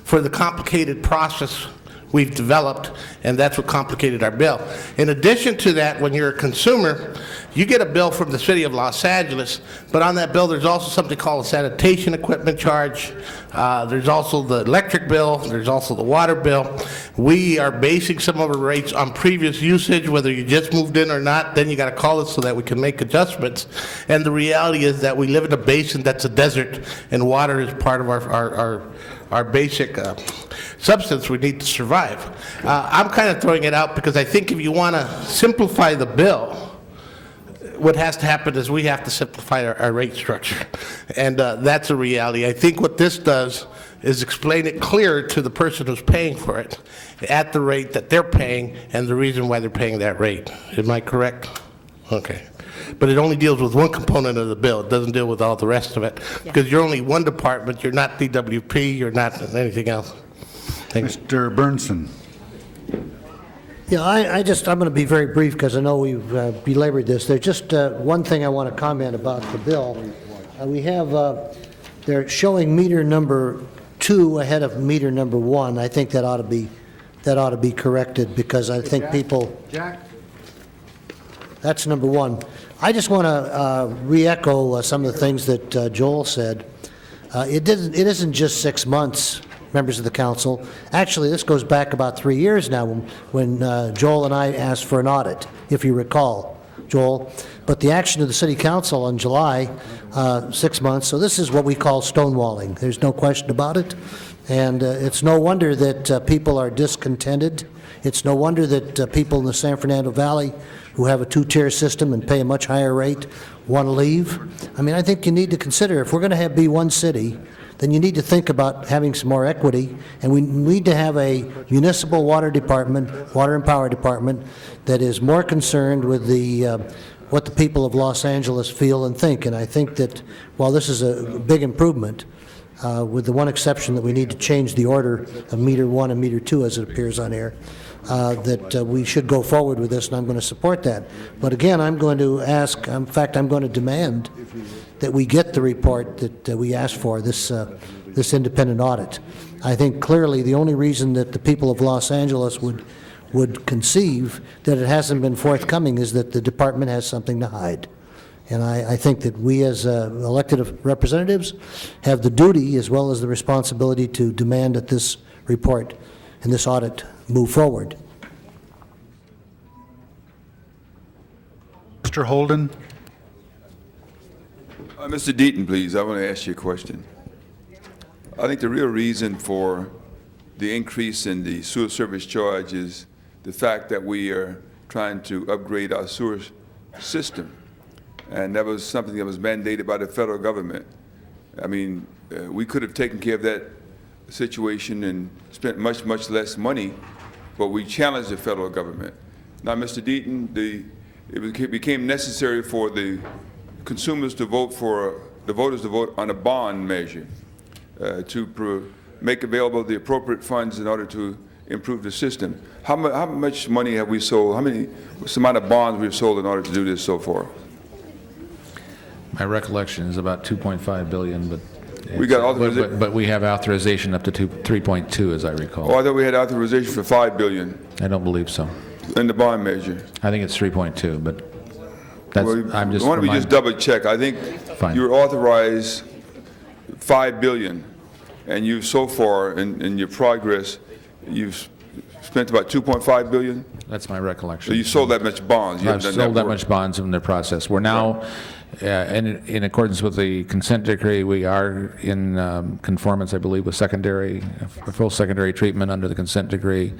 for the complicated process we've developed, and that's what complicated our bill. In addition to that, when you're a consumer, you get a bill from the city of Los Angeles, but on that bill there's also something called a sanitation equipment charge. There's also the electric bill, there's also the water bill. We are basing some of our rates on previous usage, whether you just moved in or not, then you got to call us so that we can make adjustments. And the reality is that we live in a basin that's a desert, and water is part of our basic substance we need to survive. I'm kind of throwing it out because I think if you want to simplify the bill, what has to happen is we have to simplify our rate structure. And that's a reality. I think what this does is explain it clearer to the person who's paying for it at the rate that they're paying and the reason why they're paying that rate. Am I correct? Okay. But it only deals with one component of the bill. It doesn't deal with all the rest of it. Because you're only one department. You're not DWP. You're not anything else. Mr. Burnson. Yeah, I'm going to be very brief because I know we've belabored this. There's just one thing I want to comment about the bill. We have, they're showing meter number 2 ahead of meter number 1. I think that ought to be corrected because I think people. Jack. That's number 1. I just want to re-echo some of the things that Joel said. It isn't just 6 months, members of the council. Actually, this goes back about 3 years now when Joel and I asked for an audit, if you recall, Joel. But the action of the city council in July, 6 months, so this is what we call stonewalling. There's no question about it. And it's no wonder that people are discontented. It's no wonder that people in the San Fernando Valley who have a 2-tier system and pay a much higher rate want to leave. I mean, I think you need to consider, if we're going to be one city, then you need to think about having some more equity, and we need to have a municipal water department, water and power department, that is more concerned with what the people of Los Angeles feel and think. And I think that while this is a big improvement, with the one exception that we need to change the order of meter 1 and meter 2 as it appears on air, that we should go forward with this, and I'm going to support that. But again, I'm going to ask, in fact, I'm going to demand that we get the report that we asked for, this independent audit. I think clearly the only reason that the people of Los Angeles would conceive that it hasn't been forthcoming is that the department has something to hide. And I think that we as elected representatives have the duty as well as the responsibility to demand that this report and this audit move forward. Mr. Holden? Mr. Deaton, please, I want to ask you a question. I think the real reason for the increase in the sewer service charge is the fact that we are trying to upgrade our sewer system. And that was something that was mandated by the federal government. I mean, we could have taken care of that situation and spent much, much less money, but we challenged the federal government. Now, Mr. Deaton, it became necessary for the consumers to vote for, the voters to vote on a bond measure to make available the appropriate funds in order to improve the system. How much money have we sold? What's the amount of bonds we've sold in order to do this so far? My recollection is about 2.5 billion, but we got authorization. But we have authorization up to 3.2, as I recall. Oh, I thought we had authorization for $5 billion. I don't believe so. In the bond measure. I think it's 3.2, but that's. Well, I'm just. Why don't we just double check? I think you're authorized $5 billion, and you've so far in your progress, you've spent about $2.5 billion. That's my recollection. So you sold that much bonds. You I've haven't done sold that work. much bonds in the process. We're now, in accordance with the consent decree, we are in conformance, I believe, with full secondary treatment under the consent decree.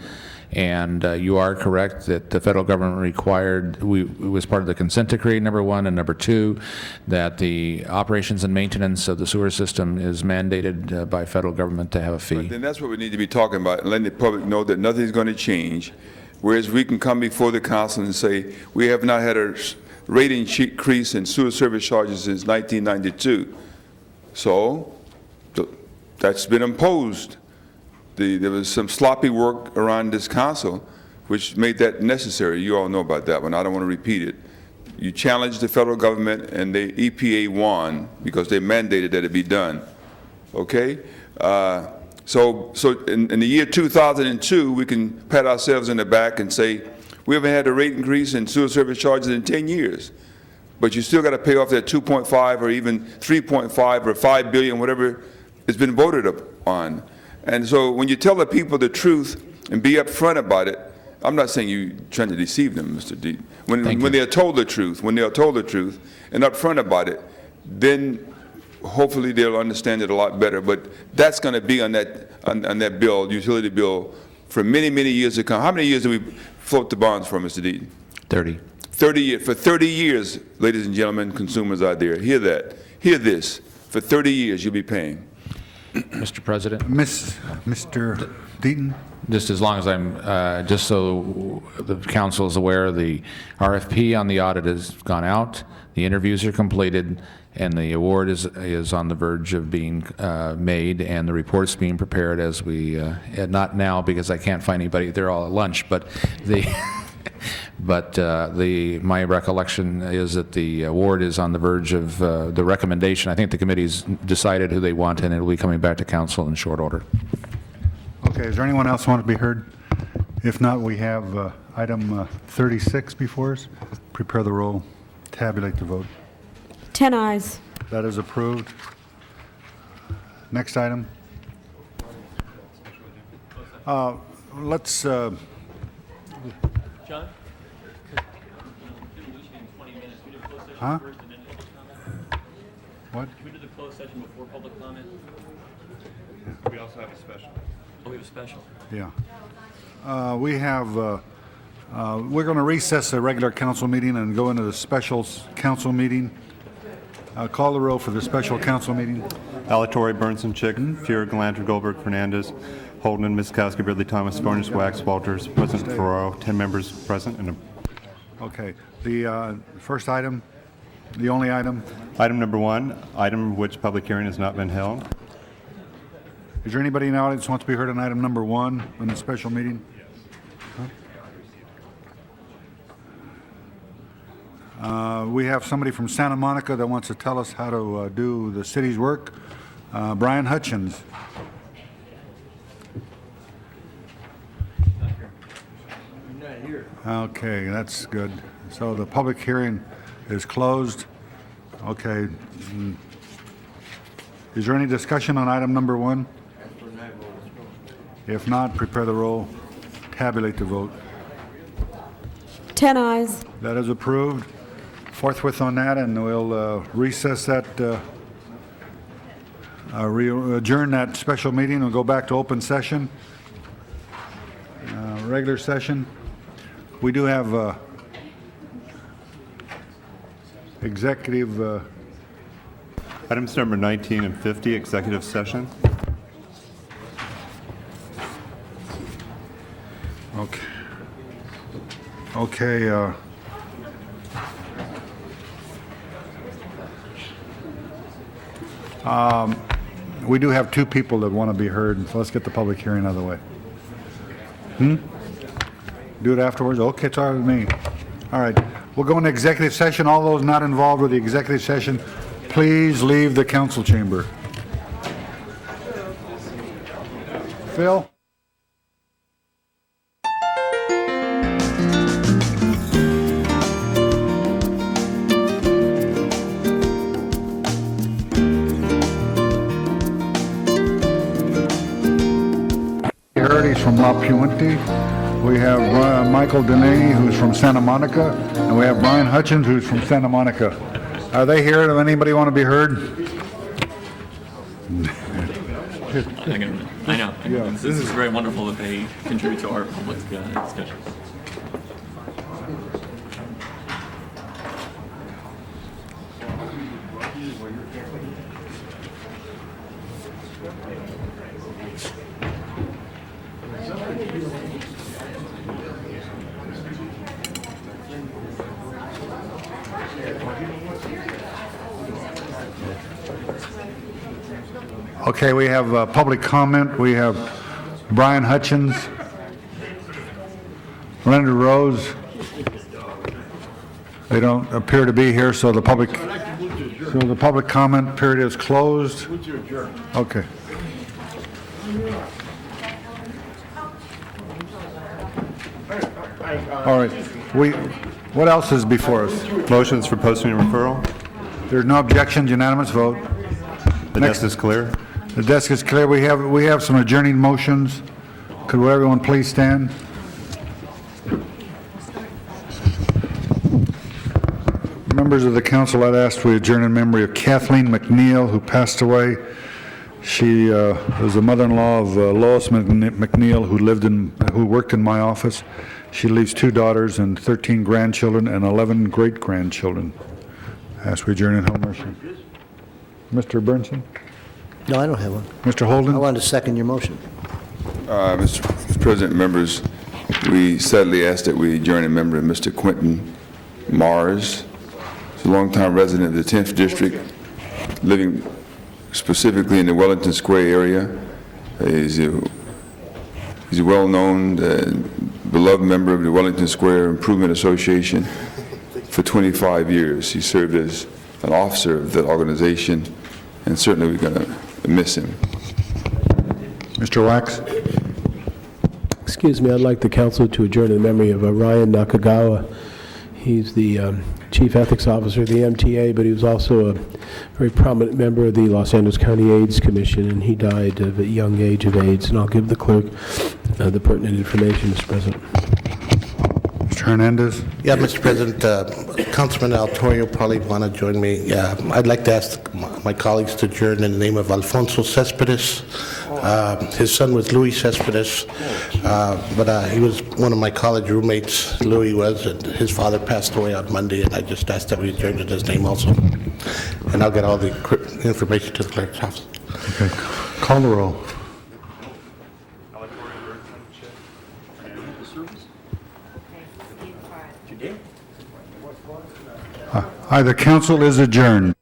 And you are correct that the federal government required, it was part of the consent decree, number one, and number two, that the operations and maintenance of the sewer system is mandated by federal government to have a fee. But then that's what we need to be talking about, and letting the public know that nothing's going to change. Whereas we can come before the council and say, we have not had a rate increase in sewer service charges since 1992. So that's been imposed. There was some sloppy work around this council which made that necessary. You all know about that one. I don't want to repeat it. You challenged the federal government and the EPA won because they mandated that it be done. Okay? So in the year 2002, we can pat ourselves in the back and say, we haven't had a rate increase in sewer service charges in 10 years. But you still got to pay off that 2.5 or even 3.5 or 5 billion, whatever it's been voted upon. And so when you tell the people the truth and be upfront about it, I'm not saying you're trying to deceive them, Mr. D. When they are told the truth, and upfront about it, then hopefully they'll understand it a lot better. But that's going to be on that bill, utility bill, for many, many years to come. How many years do we float the bonds for, Mr. Deaton? 30. 30 years. For 30 years, ladies and gentlemen, consumers out there, hear that. Hear this. For 30 years, you'll be paying. Mr. President? Mr. Deaton? Just as long as I'm, just so the council is aware, the RFP on the audit has gone out, the interviews are completed, and the award is on the verge of being made, and the report's being prepared as we, not now because I can't find anybody, they're all at lunch, but my recollection is that the award is on the verge of the recommendation. I think the committee's decided who they want, and it'll be coming back to council in short order. Okay, is there anyone else want to be heard? If not, we have item 36 before us. Prepare the roll, tabulate the vote. 10 ayes. That is approved. Next item. Let's, John? huh? What? Can we do the closed session before public comment? We also have a special. Oh, we have a special. Yeah. We're going to recess the regular council meeting and go into the special council meeting. Call the roll for the special council meeting. Alatorre, Burnson, Chick, Fuhrer, Galanter, Goldberg, Fernandez, Holden, Miskowski, Ridley, Thomas, Fornes, Wax, Walters, President Ferraro, 10 members present. And Okay. The first item, the only item. Item number one, item which public hearing has not been held. Is there anybody in the audience who wants to be heard on item number 1 on the special meeting? We have somebody from Santa Monica that wants to tell us how to do the city's work. Brian Hutchins. Okay, that's good. So the public hearing is closed. Okay. Is there any discussion on item number 1? If not, prepare the roll, tabulate the vote. 10 eyes. That is approved. Forthwith on that, and we'll recess that, adjourn that special meeting. We'll go back to open session, regular session. We do have executive. Items number 19 and 50, executive session. Okay. Okay. We do have 2 people that want to be heard, so let's get the public hearing out of the way. Do it afterwards? Okay, it's all right with me. All right. We'll go into executive session. All those not involved with the executive session, please leave the council chamber. Phil? He's from La Puente. We have Michael Delaney, who's from Santa Monica, and we have Brian Hutchins, who's from Santa Monica. Are they here? Does anybody want to be heard? I know. This is very wonderful that they contribute to our public discussions. Okay, we have public comment. We have Brian Hutchins, Linda Rose. They don't appear to be here, so the public comment period is closed. Okay. All right. What else is before us? Motions for posting and referral. There's no objections, unanimous vote. The desk is clear. The desk is clear. We have some adjourning motions. Could everyone please stand? Members of the council, I'd ask we adjourn in memory of Kathleen McNeil, who passed away. She was the mother-in-law of Lois McNeil, who worked in my office. She leaves 2 daughters and 13 grandchildren and 11 great-grandchildren. I ask we adjourn in home mercy. Mr. Burnson? No, I don't have one. Mr. Holden? I wanted to second your motion. Mr. President, members, we sadly ask that we adjourn in memory of Mr. Quentin Mars. He's a longtime resident of the 10th District, living specifically in the Wellington Square area. He's a well-known, beloved member of the Wellington Square Improvement Association for 25 years. He served as an officer of that organization, and certainly we're going to miss him. Mr. Wax? Excuse me, I'd like the council to adjourn in memory of Ryan Nakagawa. He's the Chief Ethics Officer of the MTA, but he was also a very prominent member of the Los Angeles County AIDS Commission, and he died of a young age of AIDS. And I'll give the clerk the pertinent information, Mr. President. Mr. Hernandez? Yeah, Mr. President, Councilman Altorio probably want to join me. I'd like to ask my colleagues to adjourn in the name of Alfonso Cespedes. His son was Louis Cespedes, but he was one of my college roommates, Louis was, and his father passed away on Monday, and I just asked that we adjourn in his name also. And I'll get all the information to the clerk's office. Okay. Call the roll. The council is adjourned.